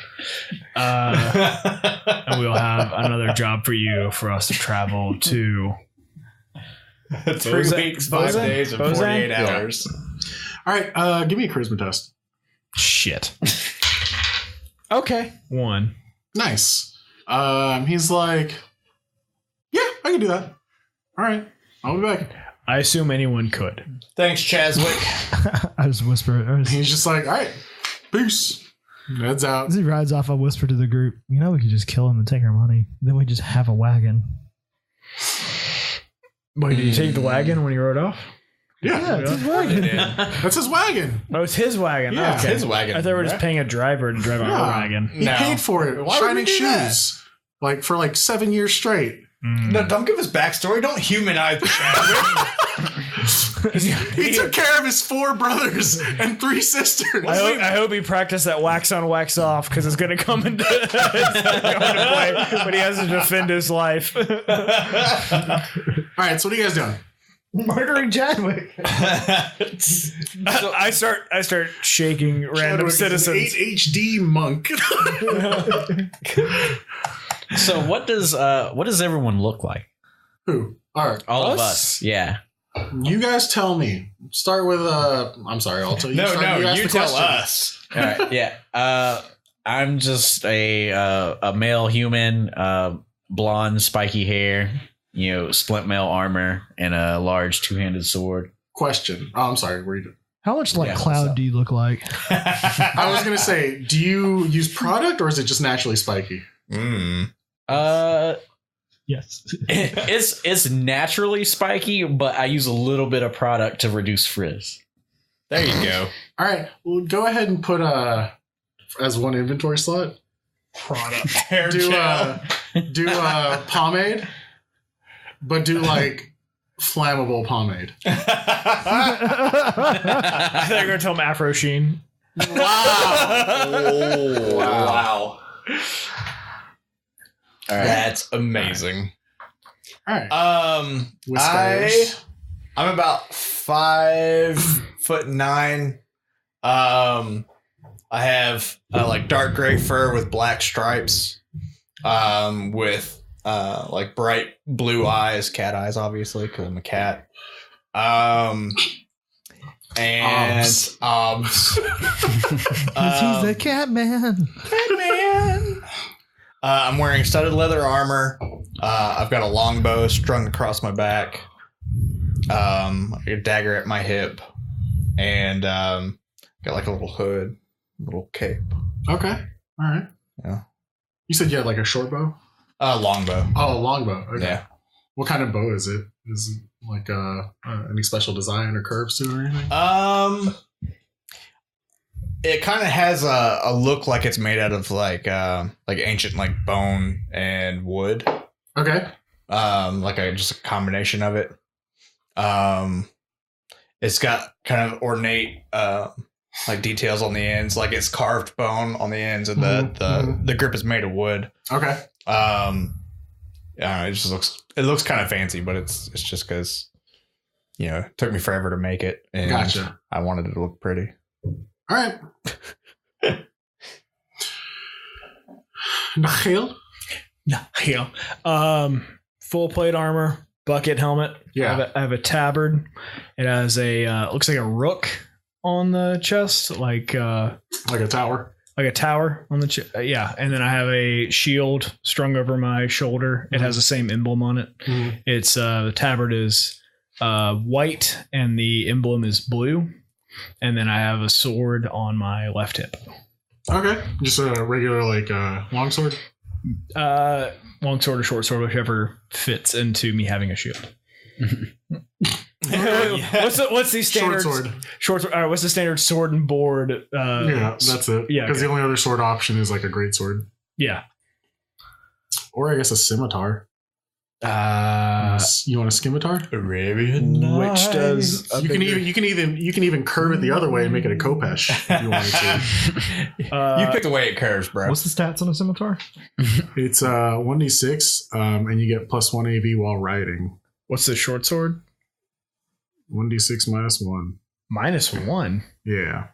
And we'll have another job for you for us to travel to. 3 weeks, 5 days, and 48 hours. All right. Give me a charisma test. Shit. Okay. 1. Nice. He's like, yeah, I can do that. All right. I'll be back. I assume anyone could. Thanks, Chaswick. I just whisper. He's just like, all right, peace. Heads out. As he rides off, I whisper to the group, we could just kill him and take our money. Then we just have a wagon. Wait, did you take the wagon when you rode off? Yeah, it's his wagon. that's his wagon. Oh, it's his wagon. Yeah, okay. his wagon. I thought we were just paying a driver to drive our wagon. He paid for it. Why would Shining we do that? shoes. Like for like 7 years straight. No, don't give us backstory. Don't humanize Chadwick. He took care of his 4 brothers and 3 sisters. I hope he practiced that wax on, wax off because it's going to come into play when he has to defend his life. All right, so what are you guys doing? Murdering Chadwick. I start shaking random citizens. 8 HD monk. So what does everyone look like? Who? All right. All of us. Yeah. You guys tell me. Start with I'm sorry, I'll tell you. No, ask you the tell question. us. All right. Yeah. I'm just a male human, blonde, spiky hair, splint mail armor, and a large 2-handed sword. Question. Oh, I'm sorry. Read it. How much like Yeah, Cloud so- do you look like? I was gonna say, do you use product or is it just naturally spiky? Yes. It's naturally spiky, but I use a little bit of product to reduce frizz. There you go. All right. Well, go ahead and put as one inventory slot. Product. Hair Do gel. pomade, but do like flammable pomade. I thought you were going to tell him Afro Sheen. Oh, wow. All right. That's amazing. All right. Whiskers. I'm about 5'9". I have like dark gray fur with black stripes, with like bright blue eyes, cat eyes, obviously, because I'm a cat. And Because he's the cat man. I'm wearing studded leather armor. I've got a longbow strung across my back. A dagger at my hip, and got like a little hood, little cape. Okay. All right. Yeah. You said you had like a short bow? Longbow. Oh, a longbow. Okay. Yeah. What kind of bow is it? Is it like any special design or curves to it or anything? It kind of has a look like it's made out of like ancient like bone and wood. Okay. Just a combination of it. It's got kind of ornate like details on the ends, like it's carved bone on the ends, and the grip is made of wood. Okay. It just looks kind of fancy, but it's just because it took me forever to make it, and Gotcha. I wanted it to look pretty. All right. Regale? Yeah. Full plate armor, bucket helmet. Yeah. I have a tabard. It has looks like a rook on the chest, like a tower. Like a tower on the chest. Yeah. And then I have a shield strung over my shoulder. It has the same emblem on it. Mm-hmm. It's the tabard is white and the emblem is blue. And then I have a sword on my left hip. Okay. Just a regular longsword? Long sword or short sword, whichever fits into me having a shield. What's the standard Short sword. Short sword. What's the standard sword and board? Yeah, that's it. Yeah, because the only other sword option is like a great sword, yeah. or I guess a scimitar. You want a scimitar? Arabian Which does You can even curve it the other way and make it a Kopesh if you wanted to. you pick the way it curves, bro. What's the stats on a scimitar? It's 1d6, and you get +1 AV while riding. What's the short sword? 1d6 -1. -1. Yeah.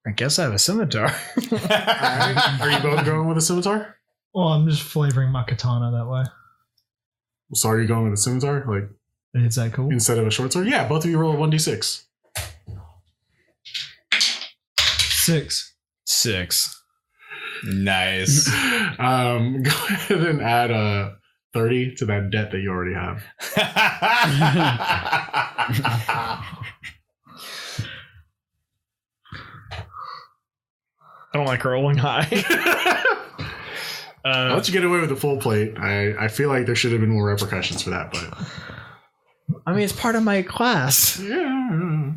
I guess I have a scimitar. All right. Are you both going with a scimitar? Well, I'm just flavoring my katana that way. So are you going with a scimitar, like Is that cool? instead of a short sword? Yeah, both of you roll a 1d6. 6. 6. Nice. Go ahead and add 30 to that debt that you already have. I don't like rolling high. I'll let you get away with the full plate. I feel like there should have been more repercussions for that, but I mean, it's part of my class. Yeah.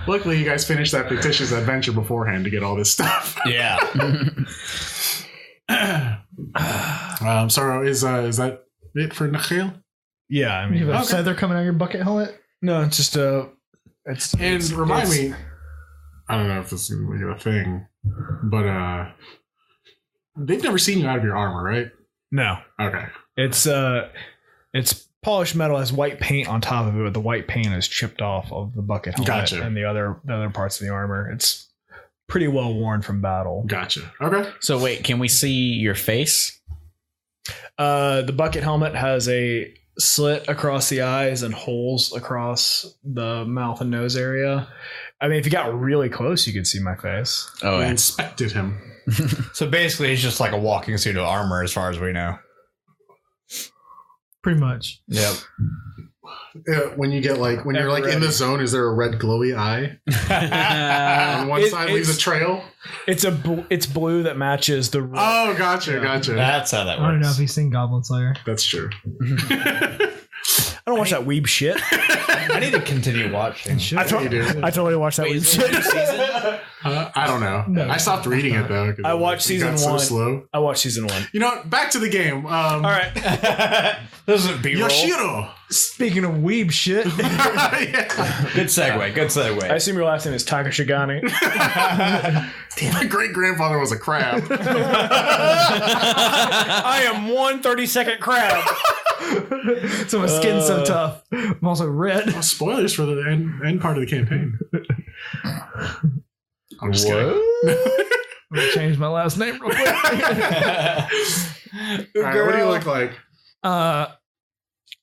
Luckily, you guys finished that fictitious adventure beforehand to get all this stuff. Yeah. So is that it for Regale? Yeah, I You mean, have a feather coming out of your bucket helmet? no, it's just And remind me, I don't know if this is going to be a thing, but they've never seen you out of your armor, right? No, Okay. it's polished metal, has white paint on top of it, but the white paint is chipped off of the bucket helmet Gotcha. and the other parts of the armor. It's pretty well worn from battle. Gotcha. Okay. So wait, can we see your face? The bucket helmet has a slit across the eyes and holes across the mouth and nose area. I mean, if you got really close, you could see my face. Oh, We yeah. inspected him. So basically, he's just like a walking suit of armor, as far as we know. Pretty much. Yep. When you get when you're in the zone, is there a red glowy eye? On one side leaves a trail. It's blue that matches the. Oh, gotcha. That's how that I don't know if works. he's seen Goblin Slayer. That's true. I don't watch that weeb shit. I need to continue watching. Should. I You do. totally watch that Wait, weeb is there a shit. new season? I don't know. No. I stopped reading it though. 'cause I watched it got season 1. So slow. I watched season 1. You know what? Back to the game. All right. This is B-roll. Yoshiro. Speaking of weeb shit, Yeah. Good segue. Good segue. I assume your last name is Takashigani. My great grandfather was a crab. I am 1/32nd crab. So my skin's so tough. I'm also red. Oh, spoilers for the end part of the campaign. I'm just kidding. I'm gonna change my last name real quick. All right, what do you look like? I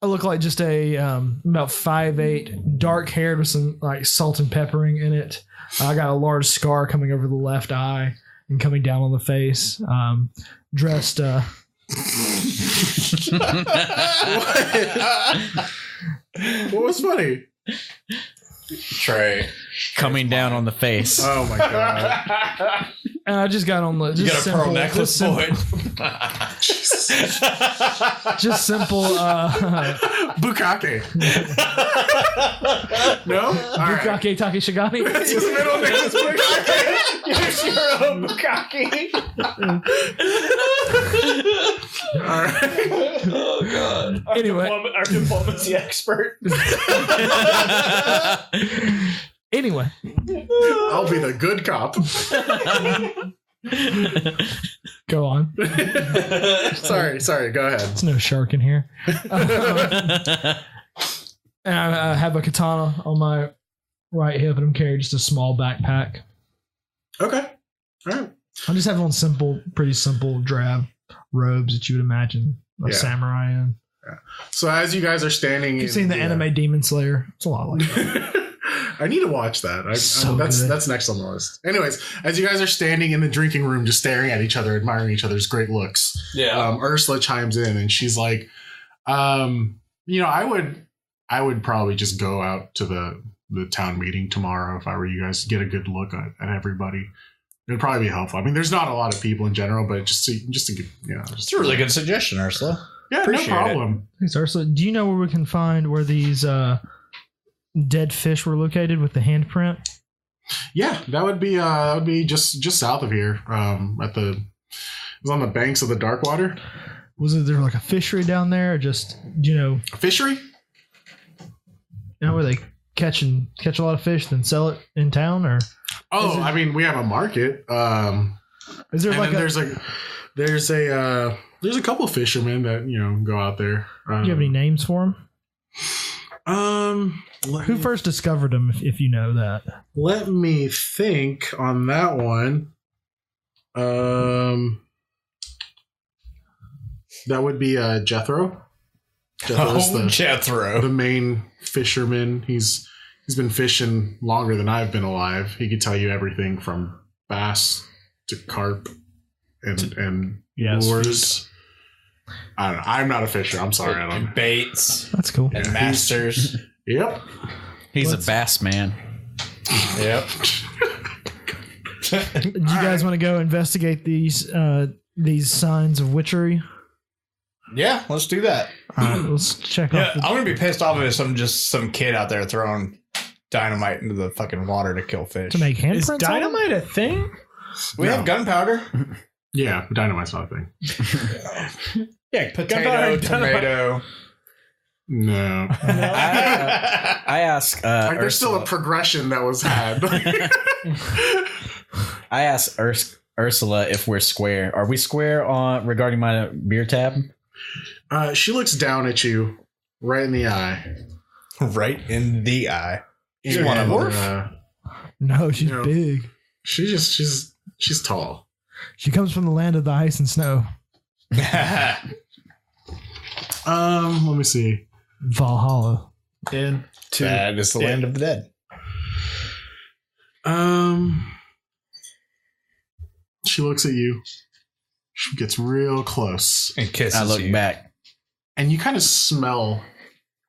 look like just a about 5'8", dark haired with some like salt and peppering in it. I got a large scar coming over the left eye and coming down on the face. Dressed. What was funny? Trey. Coming down on the face. Oh my god! And I just got on the You just got a pearl simple, necklace, just simple Bukake. No. All right. Bukake Takeshigani. His middle name is Bukake. Yoshiro Bukaki. All right. Oh god. Anyway, Our diplomacy expert. anyway, I'll be the good cop. go on. Sorry. Go ahead. There's no shark in here. And I have a katana on my right hip, and I'm carrying just a small backpack. Okay. All right. I just have on pretty simple drab robes that you would imagine a Yeah. samurai in. So as you guys are standing, You've seen the anime Demon Slayer. It's a lot like that. I need to watch that. So that's good. that's next on the list. Anyways, as you guys are standing in the drinking room, just staring at each other, admiring each other's great looks, Ursula chimes in and she's like, I would probably just go out to the town meeting tomorrow if I were you guys to get a good look at everybody. It'd probably be helpful. I mean, there's not a lot of people in general, but just to get, It's a really good suggestion, Ursula. Yeah, Appreciate no problem. Thanks, Ursula. Do you know where we can find where these dead fish were located with the handprint? Yeah, that would be just south of here. It was on the banks of the Darkwater. Was there like a fishery down there, or just A fishery? Where they catch a lot of fish, then sell it in town, or Oh, I mean, we have a market. is there And like then there's a couple of fishermen that go out there. do you have any names for them? Who first discovered them, if you know that? Let me think on that one. That would be Jethro. Jethro's Jethro. the main fisherman. He's been fishing longer than I've been alive. He could tell you everything from bass to carp and Yes. lures. I don't know. I'm not a fisher. I'm sorry. I don't know. Baits That's cool. and Yeah, masters. Yep. He's a bass man. Yep. Do you guys want to go investigate these signs of witchery? Yeah, let's do that. Let's check Yeah, off. The, I'm gonna be pissed off if some kid out there throwing dynamite into the fucking water to kill fish. to make Is handprints. dynamite a thing? We have gunpowder. Yeah, dynamite's not a thing. Yeah, Potato, tomato. No. I ask. Like, there's still a Ursula, progression that was had. I ask Ursula if we're square. Are we square on regarding my beer tab? She looks down at you right in the eye. Right in the eye. And, one of them. No, she's No. big. She's tall. She comes from the land of the ice and snow. Let me see. Valhalla. In two. That is the land of the dead. She looks at you. She gets real close, And kisses I look you. back. and you kind of smell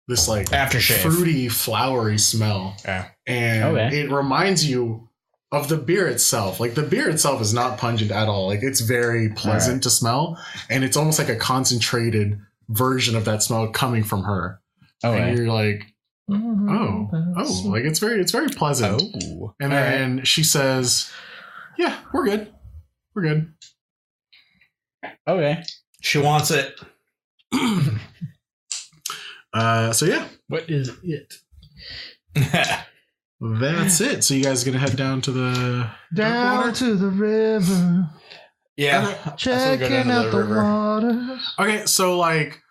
this like Aftershave. fruity, flowery smell, Yeah. and Okay. it reminds you of the beer itself. Like the beer itself is not pungent at all. Like it's very pleasant to smell, and it's almost like a concentrated version of that smell coming from her. And Okay. you're like, oh, like it's very pleasant. Oh. And then she says, "Yeah, we're good. We're good." Okay. She wants it. So yeah, What is it? that's it. So you guys are gonna head down to the Down water? to the river, Yeah. checking out the water. Okay, so like,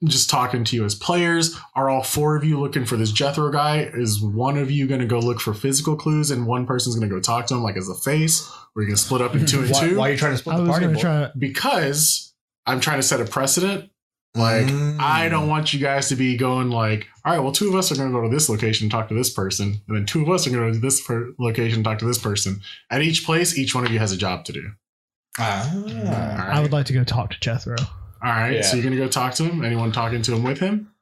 just talking to you as players, are all four of you looking for this Jethro guy? Is one of you going to go look for physical clues and one person's going to go talk to him like as a face? Or are you going to split up in two and two? Why are you trying to split I the was party? going to try. Because I'm trying to set a precedent. Like, I don't want you guys to be going like, all right, well, two of us are going to go to this location and talk to this person. And then two of us are going to go to this location and talk to this person. At each place, each one of you has a job to do. I would like to go talk to Jethro. All right, Yeah. so you're going to go talk to him? Anyone talking to him with him?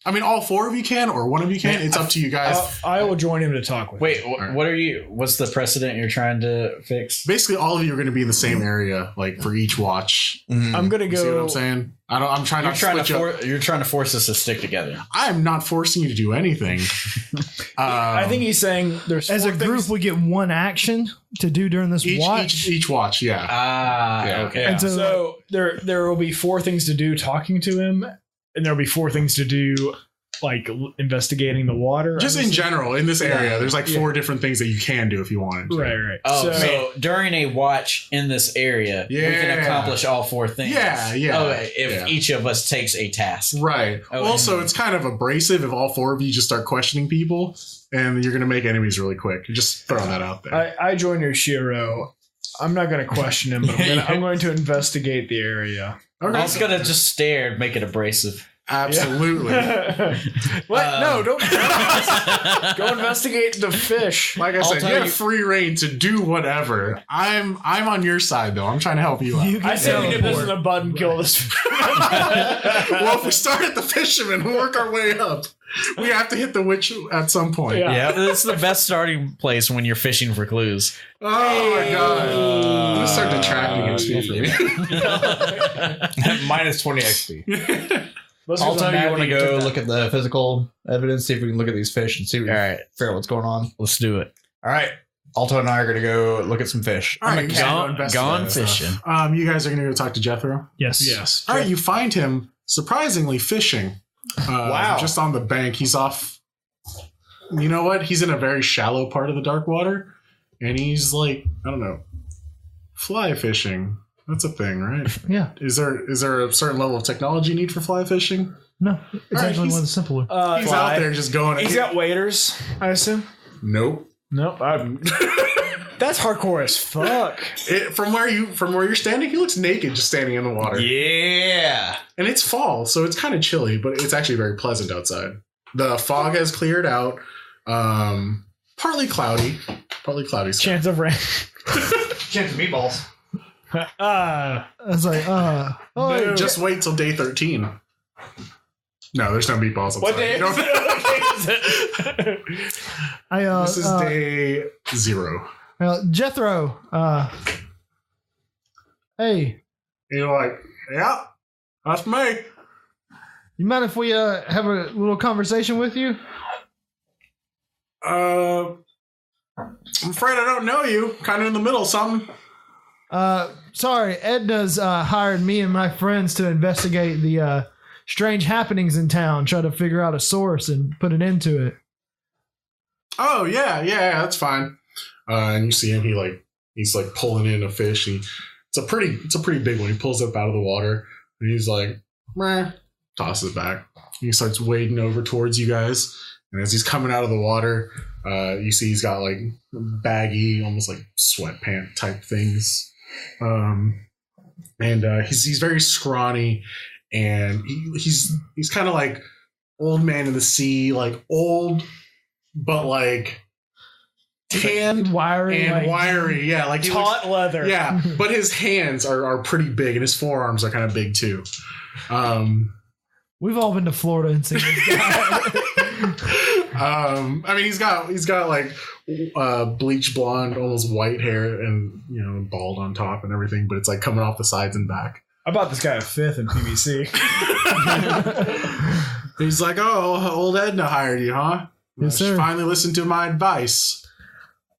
I mean, all four of you can, or one of you can. It's up to you guys. I will join him to talk with. Wait, Alright. what are you? What's the precedent you're trying to fix? Basically, all of you are going to be in the same area, like for each watch. I'm gonna You see what go. I'm saying? I'm trying You're not to trying split you up. you're trying to force us to stick together. I'm not forcing you to do anything. I think he's saying there's As four a group, things- we get one action to do during this watch. each watch, yeah. Ah, okay. Yeah. And so- So there will be four things to do talking to him, and there will be four things to do, like investigating the water. Just in general, in this area, there's like Yeah. four different things that you can do if you wanted to. Right. Oh, so, so during a watch in this area, we can Yeah. accomplish all four things. Yeah. Okay, if Yeah. each of us takes a task. Right. Oh, Also, it's kind of abrasive if all four of you just start questioning people, and you're going to make enemies really quick. Just throwing that out there. I join your Shiro. I'm not going to I'm going to investigate the area. Okay. I was gonna just stare and make it abrasive. Absolutely. What? No, don't. Go investigate the fish. Like I I'll said, tell you have you- free reign to do whatever. I'm on your side though. I'm trying to help you out. You I can say we nip this in teleport. the bud and kill this. Well, if we start at the fisherman and work our way up, we have to hit the witch at some point. Yeah. Yeah, this is the best starting place when you're fishing for clues. Oh my god. I'm gonna start detracting XP for me. Minus 20 XP. Let's I'll go tell you, you want to Matt go did look at the physical evidence, see if we can look at these fish and see what All right, figure out what's going on. let's do it. All right. Alto and I are going to go look at some fish. All right, I'm a you cat. guys go Gone, investigate gone this stuff. fishing. You guys are gonna go talk to Jethro. Yes. Yes. All right, you find him surprisingly fishing. Wow. Just on the bank. He's off. You know what? He's in a very shallow part of the dark water, and he's like, I don't know, fly fishing. That's a thing, right? Yeah. Is there a certain level of technology you need for fly fishing? No, it's All right, actually he's- one of the simpler. He's out there just going. He's got waders, I assume. Nope. Nope. That's hardcore as fuck. From where you're standing, he looks naked just standing in the water. Yeah. And it's fall, so it's kind of chilly, but it's actually very pleasant outside. The fog has cleared out. Partly cloudy. Still. Chance of rain. Chance of meatballs. I was like, No, just wait till day 13. No, there's no meatballs outside. What day You don't- is it? This is day 0. Jethro. Hey, And you're like, yeah. That's me. You mind if we have a little conversation with you? I'm afraid I don't know you. Kind of in the middle of something. Sorry, Edna's hired me and my friends to investigate the strange happenings in town, try to figure out a source and put an end to it. Oh yeah, that's fine. And you see him. He's like pulling in a fish. It's a pretty big one. He pulls it up out of the water, and he's like, meh, tosses it back. He starts wading over towards you guys, and as he's coming out of the water, you see he's got like baggy, almost like sweatpant type things, and he's very scrawny, and he's kind of like old man in the sea, like old, but like tanned, wiry, yeah, like he taut looks, leather. yeah, but his hands are pretty big, and his forearms are kind of big too. We've all been to Florida and seen this guy. I mean, he's got like bleach blonde, almost white hair, and bald on top and everything, but it's like coming off the sides and back. I bought this guy a fifth in PVC. He's like, "Oh, old Edna hired you, huh? Yes, She sir. finally listened to my advice."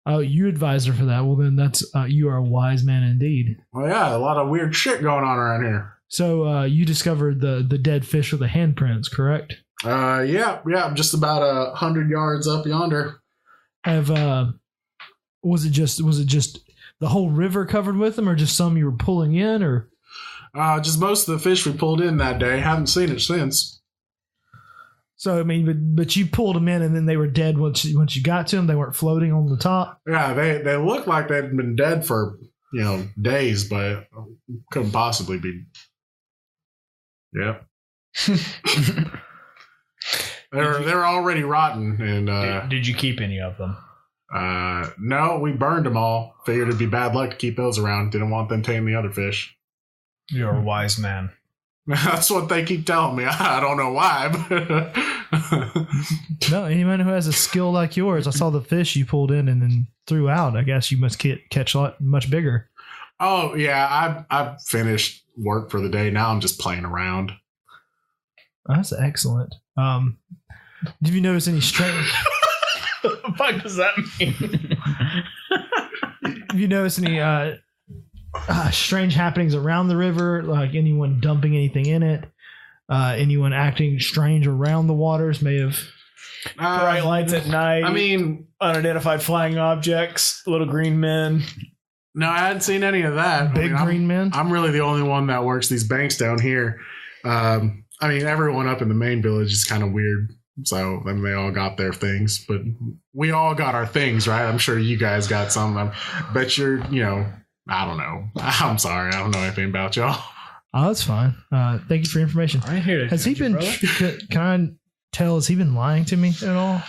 Oh, you advised her for that. Well, then that's you are a wise man indeed. Well, yeah, a lot of weird shit going on around here. So you discovered the dead fish with the handprints, correct? Yeah, I'm just about 100 yards up yonder. Was it just the whole river covered with them, or just some you were pulling in, or? Just most of the fish we pulled in that day. Haven't seen it since. So I mean, but you pulled them in, and then they were dead once you got to them. They weren't floating on the top. Yeah, they look like they'd been dead for days, but couldn't possibly be. Yeah. They're already rotten, and Did you keep any of them? no, we burned them all. Figured it'd be bad luck to keep those around. Didn't want them taming the other fish. You're a wise man. That's what they keep telling me. I don't know why, but No, anyone who has a skill like yours, I saw the fish you pulled in and then threw out. I guess you must catch a lot much bigger. Oh yeah, I've finished work for the day. Now I'm just playing around. That's excellent. Did you notice any strange? What the fuck does that mean? Have you noticed any strange happenings around the river? Like anyone dumping anything in it? Anyone acting strange around the waters? May have Bright lights at night. I mean, unidentified flying objects, little green men. no, I hadn't seen any of that. big green men. I'm really the only one that works these banks down here. I mean, everyone up in the main village is kind of weird. So then they all got their things, but we all got our things, right? I'm sure you guys got some. I bet you're, I don't know. I'm sorry. I don't know anything about y'all. Oh, that's fine. Thank you for your information. I ain't here to Has he judge you, been? brother. Can I tell? Has he been lying to me at all?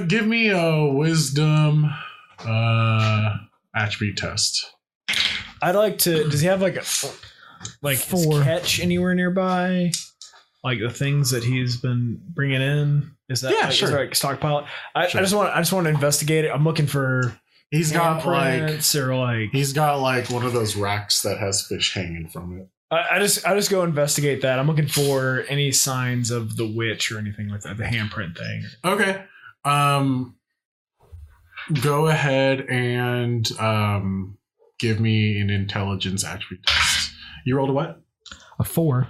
Give me a wisdom attribute test. I'd like to. Does he have like his 4. catch anywhere nearby? Like the things that he's been bringing in? Is that Yeah, is sure. there like stockpile? I Sure. just want to investigate it. I'm looking for He's got handprints or like. he's got like one of those racks that has fish hanging from it. I just go investigate that. I'm looking for any signs of the witch or anything like that. The handprint thing. Okay. Go ahead and give me an intelligence attribute test. You rolled a what? A 4.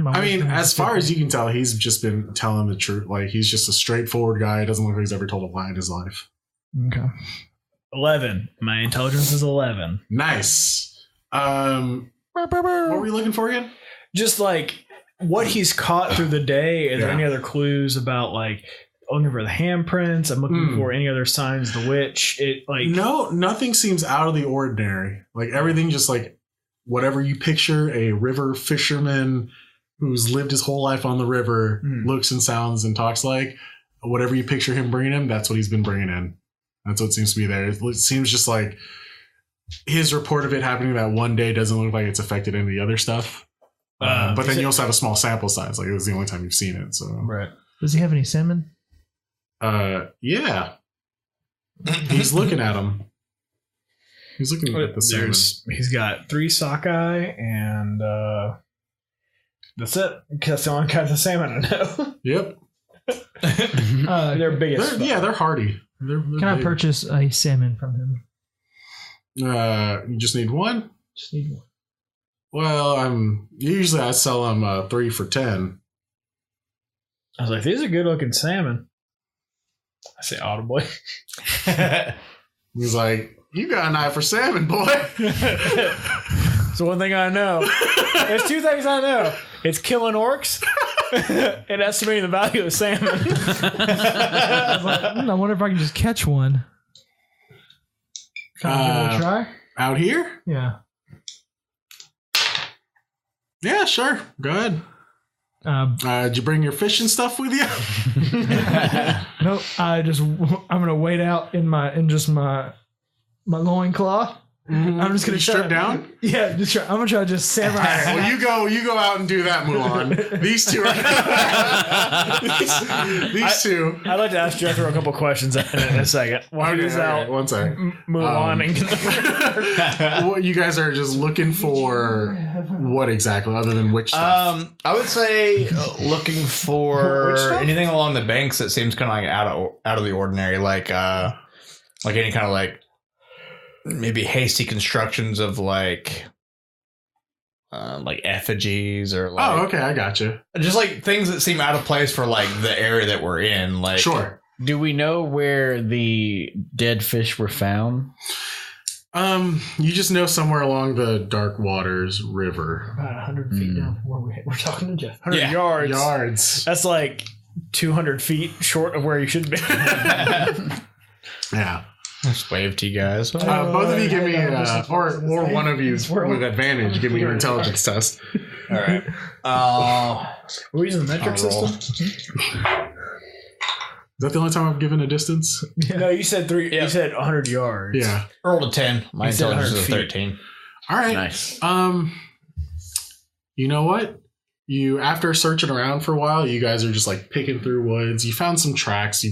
I mean, as far as you can tell, he's just been telling the truth. Like, he's just a straightforward guy. It doesn't look like he's ever told a lie in his life. Okay. 11. My intelligence is 11. Nice. What were we looking for again? Just like what he's caught through the day. Are there Yeah. any other clues about like looking for the handprints? I'm looking for any other signs of the witch. It like No, nothing seems out of the ordinary. Like, everything just like whatever you picture a river fisherman who's lived his whole life on the river looks and sounds and talks like, whatever you picture him bringing in, that's what he's been bringing in. That's what seems to be there. It seems just like his report of it happening that one day doesn't look like it's affected any of the other stuff. But then you also have a small sample size. Like, it was the only time you've seen it. So, right. Does he have any salmon? yeah. He's looking at him. He's looking at the salmon. He's got 3 sockeye and That's it. That's the only kinds of salmon I know. Yep. They're biggest. They're hardy. Can I purchase a salmon from him? You just need one? Just need one. Well, usually I sell them 3 for 10. I was like, these are good looking salmon. I say audibly. He's like, you got an eye for salmon, boy. It's one thing I know. There's 2 things I know. It's killing orcs and estimating the value of salmon. I was like, I wonder if I can just catch one. Can I give it a try? Out here? Yeah. Yeah, sure. Go ahead. Did you bring your fishing stuff with you? Nope. I'm gonna wait out in my loincloth. I'm just gonna strip down. Yeah, I'm gonna try to just samurai. Well, you go out and do that, Mulan. These two are these two. I'd like to ask Jethro a couple questions in a second. While he's out, one second. Mulan and What you guys are just looking for? What exactly, other than witch stuff? I would say looking for anything along the banks that seems kind of like out of the ordinary, like any kind of like maybe hasty constructions of like effigies or like. Oh, okay, I got you. Just like things that seem out of place for like the area that we're in. Like, sure. Do we know where the dead fish were found? You just know somewhere along the Dark Waters River. About 100 feet down from where we're talking to Jeff. 100 yards. Yards. That's like 200 feet short of where you should be. Yeah. Let's wave to you guys. Both of you give me or one of you with advantage. Give me your intelligence test. All right. We're using the metric system. Is that the only time I've given a distance? No, you said 3. Yeah. You said 100 yards. Yeah. Rolled a 10. My You said intelligence is 100 feet. 13. All right. Nice. You know what? After searching around for a while, you guys are just like picking through woods. You found some tracks.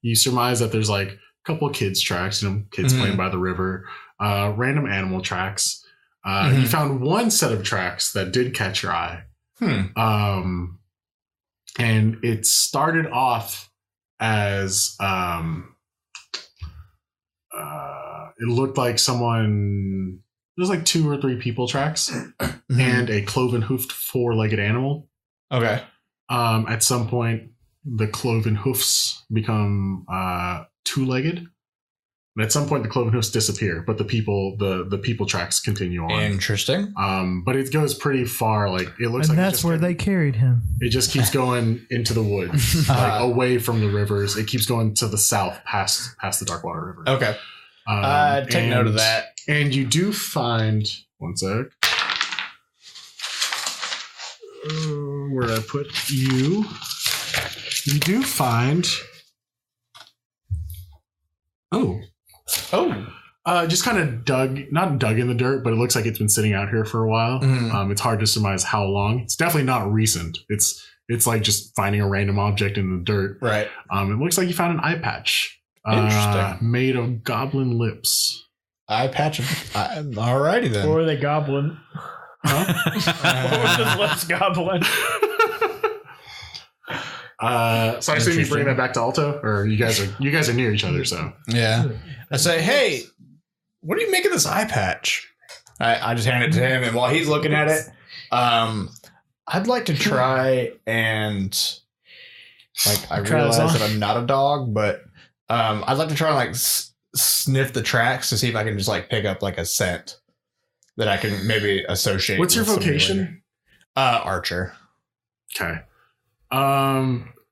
You surmise that there's like a couple of kids tracks, kids playing by the river, random animal tracks. You found one set of tracks that did catch your eye. And it started off as it looked like someone. There's like 2 or 3 people tracks and a cloven hoofed 4-legged animal. Okay. At some point, the cloven hoofs become 2-legged. And at some point, the cloven hoofs disappear, but the people tracks continue on. Interesting. But it goes pretty far. Like it looks And like that's where they carried him. it just keeps going into the woods, like away from the rivers. It keeps going to the south, past the Darkwater River. Okay. Take note of that. And you do find one sec. Where did I put you? You do find. Just kind of not dug in the dirt, but it looks like it's been sitting out here for a while. It's hard to surmise how long. It's definitely not recent. It's like just finding a random object in the dirt. Right. It looks like you found an eye patch. Interesting. Made of goblin lips. Eye patch. Alrighty then. Or the goblin. Huh? Or the less goblin. So I assume you bring that back to Alto, or you guys are near each other, so Yeah. I say, hey, what do you make of this eye patch? I just hand it to him, and while he's looking at it, I'd like to try and I realize that I'm not a dog, but I'd like to try and sniff the tracks to see if I can just pick up a scent that I can maybe associate. What's your with somebody vocation? later. Archer. Okay.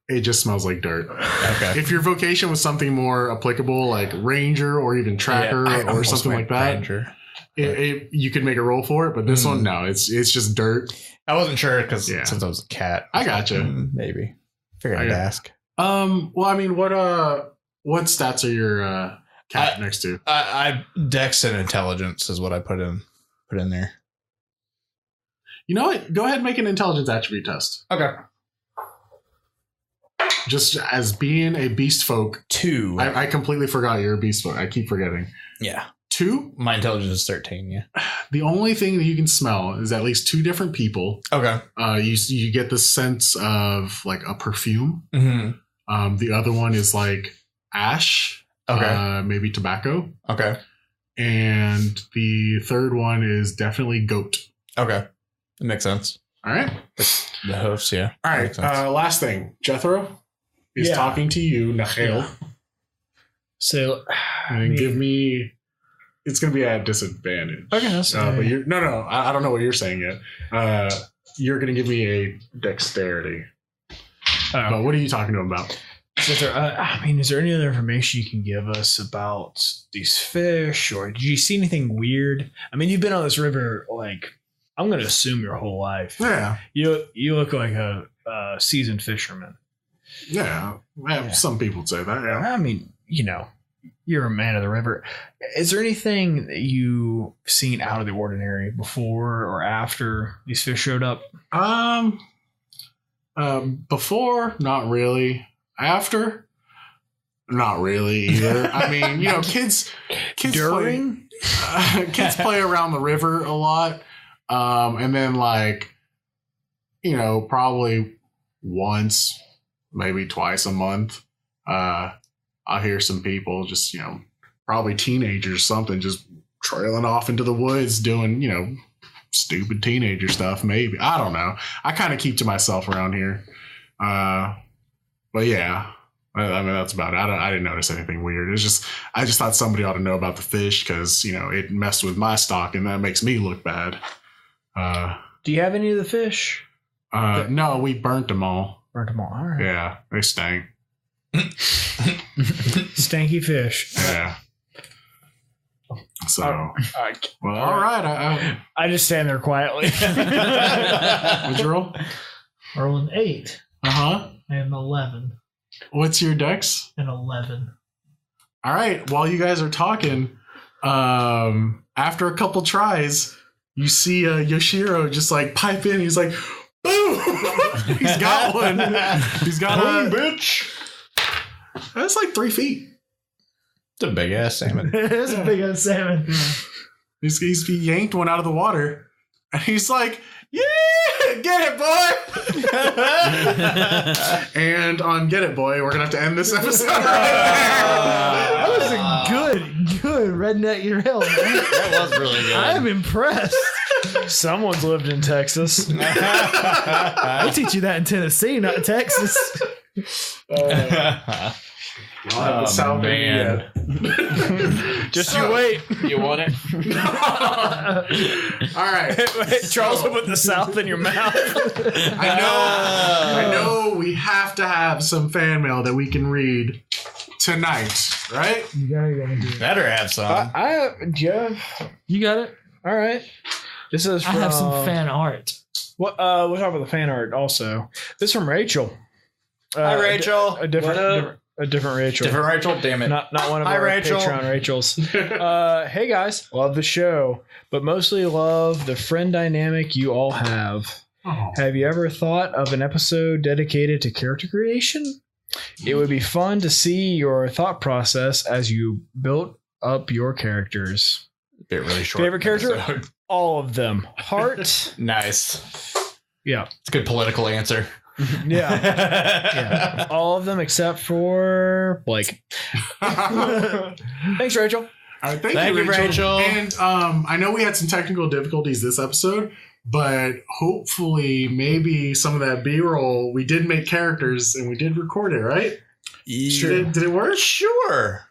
It just smells like dirt. Okay. If your vocation was something more applicable, like ranger or even tracker or something like that, Ranger. you could make a roll for it. But this one, no, it's just dirt. I wasn't sure because since I was a cat, I gotcha. Maybe figured I'd ask. Well, I mean, what stats are your cat next to? I Dex and intelligence is what I put in there. You know what? Go ahead and make an intelligence attribute test. Okay. Just as being a beast folk. 2. I completely forgot you're a beast folk. I keep forgetting. Yeah. 2? My intelligence is 13. Yeah. The only thing that you can smell is at least 2 different people. Okay. You get the sense of like a perfume. Mm-hmm. The other one is like ash. Okay. Maybe tobacco. Okay. And the third one is definitely goat. Okay. That makes sense. All right. The hoofs, yeah. All right. Last thing. Jethro is talking to you, Nahel. So, and give me. It's going to be at disadvantage. Okay, that's but you're no. I don't know what you're saying yet. You're going to give me a dexterity. But what are you talking to him about? So is there any other information you can give us about these fish, or did you see anything weird? I mean, you've been on this river, like, I'm going to assume your whole life. Yeah. You look like a seasoned fisherman. Yeah. Some people would say that, yeah. I mean, you're a man of the river. Is there anything that you've seen out of the ordinary before or after these fish showed up? Before, not really. After, not really either. I mean, kids during kids play around the river a lot, and then probably once, maybe twice a month, I hear some people just, probably teenagers or something, just trailing off into the woods doing, stupid teenager stuff. Maybe, I don't know. I kind of keep to myself around here. But yeah, I mean, that's about it. I didn't notice anything weird. I just thought somebody ought to know about the fish because, it messed with my stock and that makes me look bad. Do you have any of the fish? No, we burnt them all. Burnt them all. All right. Yeah, they stank. Stanky fish. Yeah. So, well, all right. I just stand there quietly. What'd you roll? Rolling 8. Uh-huh. I have 11. What's your dex? An 11. All right. While you guys are talking, after a couple tries, you see Yoshiro just pipe in. He's like, boom! He's got one. He's got one, bitch. That's 3 feet. It's a big ass salmon. It's a big ass salmon. He yanked one out of the water, and he's like, yeah, get it, boy. And on Get It, Boy, we're going to have to end this episode right there. That was a good redneck your hell, man. That was really good. I'm impressed. Someone's lived in Texas. I'll teach you that in Tennessee, not Texas. Oh, man. Just you wait. You want it? All right. Charles will put the South in your mouth. I know we have to have some fan mail that we can read tonight, right? You gotta do it. Better have some. Jeff. You got it? All right. This is from, I have some fan art. We'll talk about the fan art also. This is from Rachel. Hi, Rachel. A different Rachel. Different Rachel? Damn it. Not one of Hi, our Rachel. Patreon Rachels. Hey, guys. Love the show, but mostly love the friend dynamic you all have. Oh. Have you ever thought of an episode dedicated to character creation? It would be fun to see your thought process as you built up your characters. Bit really short. Favorite character? episode. All of them. Heart. Nice. Yeah. It's a good political answer. Yeah. All of them except for Blake. Thanks, Rachel. All right, thank you, Rachel. And I know we had some technical difficulties this episode, but hopefully maybe some of that B-roll, we did make characters and we did record it, right? Yeah. Did it work? Sure.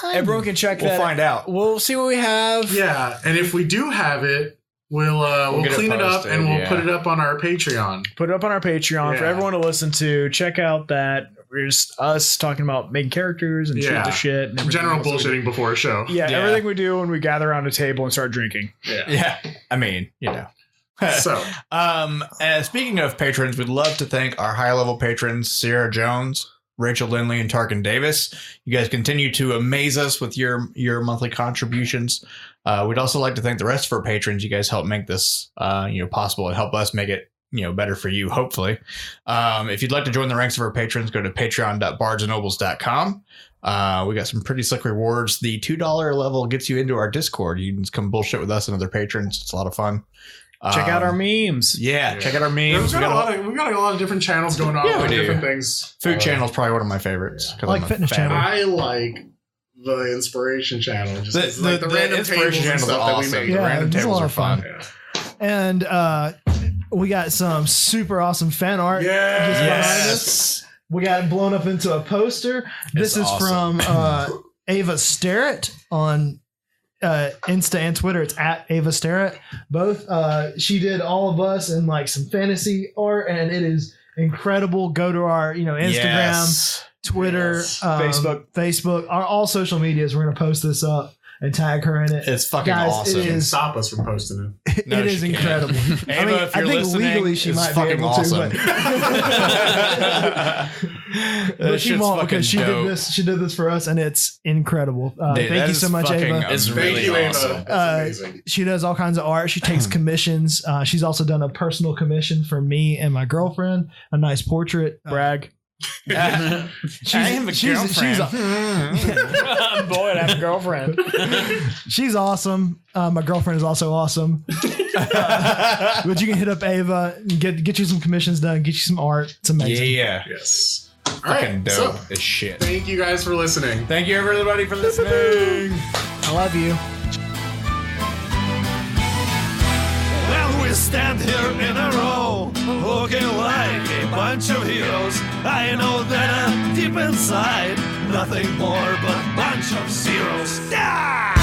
Everyone can check that. We'll find out. We'll see what we have. Yeah, and if we do have it, we'll clean it up and we'll put it up on our Patreon. Put it up on our Patreon for Yeah. everyone to listen to. Check out that. We're just us talking about making characters and shoot the shit. And everything General else we do. bullshitting before a show. Yeah, Yeah. everything we do when we gather around a table and start drinking. Yeah. I mean, So, speaking of patrons, we'd love to thank our high-level patrons, Sierra Jones, Rachel Lindley, and Tarken Davis. You guys continue to amaze us with your monthly contributions. We'd also like to thank the rest of our patrons. You guys help make this possible and help us make it better for you, hopefully. If you'd like to join the ranks of our patrons, go to patreon.bardsandnobles.com. We got some pretty slick rewards. The $2 level gets you into our Discord. You can just come bullshit with us and other patrons. It's a lot of fun. Check out our memes. Yeah, check out our memes. We've got a lot of different channels going on. Yeah, with we do. different things. Food channel is probably one of my favorites. I like fitness channel. I like the inspiration channel. Just The like the random inspiration tables and channels stuff are that we awesome. make. The Yeah, random it's a tables lot are of fun. fun. Yeah. And we got some super awesome fan art. Yes. Just behind us. We got it blown up into a poster. This is awesome. from Ava Starrett on Insta and Twitter. It's at Ava Starrett. Both. She did all of us in like some fantasy art, and it is incredible. Go to our Instagram, Yes. Twitter, Yes. Facebook, all social medias. We're gonna post this up and tag her in it. It's fucking Guys, awesome. it Can is stop us from posting it. No, it is she can't. incredible. Ava, I mean, if you're I think listening, legally she it's might be fucking able awesome. to, That but she shit's won't fucking because she dope. did this. She did this for us, and it's incredible. Dude, Thank that you is so much, fucking Ava. It's Thank really you, awesome. Ava. That's amazing. She does all kinds of art. She takes commissions. She's also done a personal commission for me and my girlfriend. A nice portrait. Brag. She's a Boy, I have a girlfriend. she's awesome. My girlfriend is also awesome. But you can hit up Ava and get you some commissions done. Get you some art. It's amazing. Yeah. Yes. All Fucking right. dope So, as shit. thank you guys for listening. Thank you, everybody, for listening. I love you. Well, we stand here in a row, looking like a bunch of heroes. I know that deep inside, nothing more but a bunch of zeros. Ah!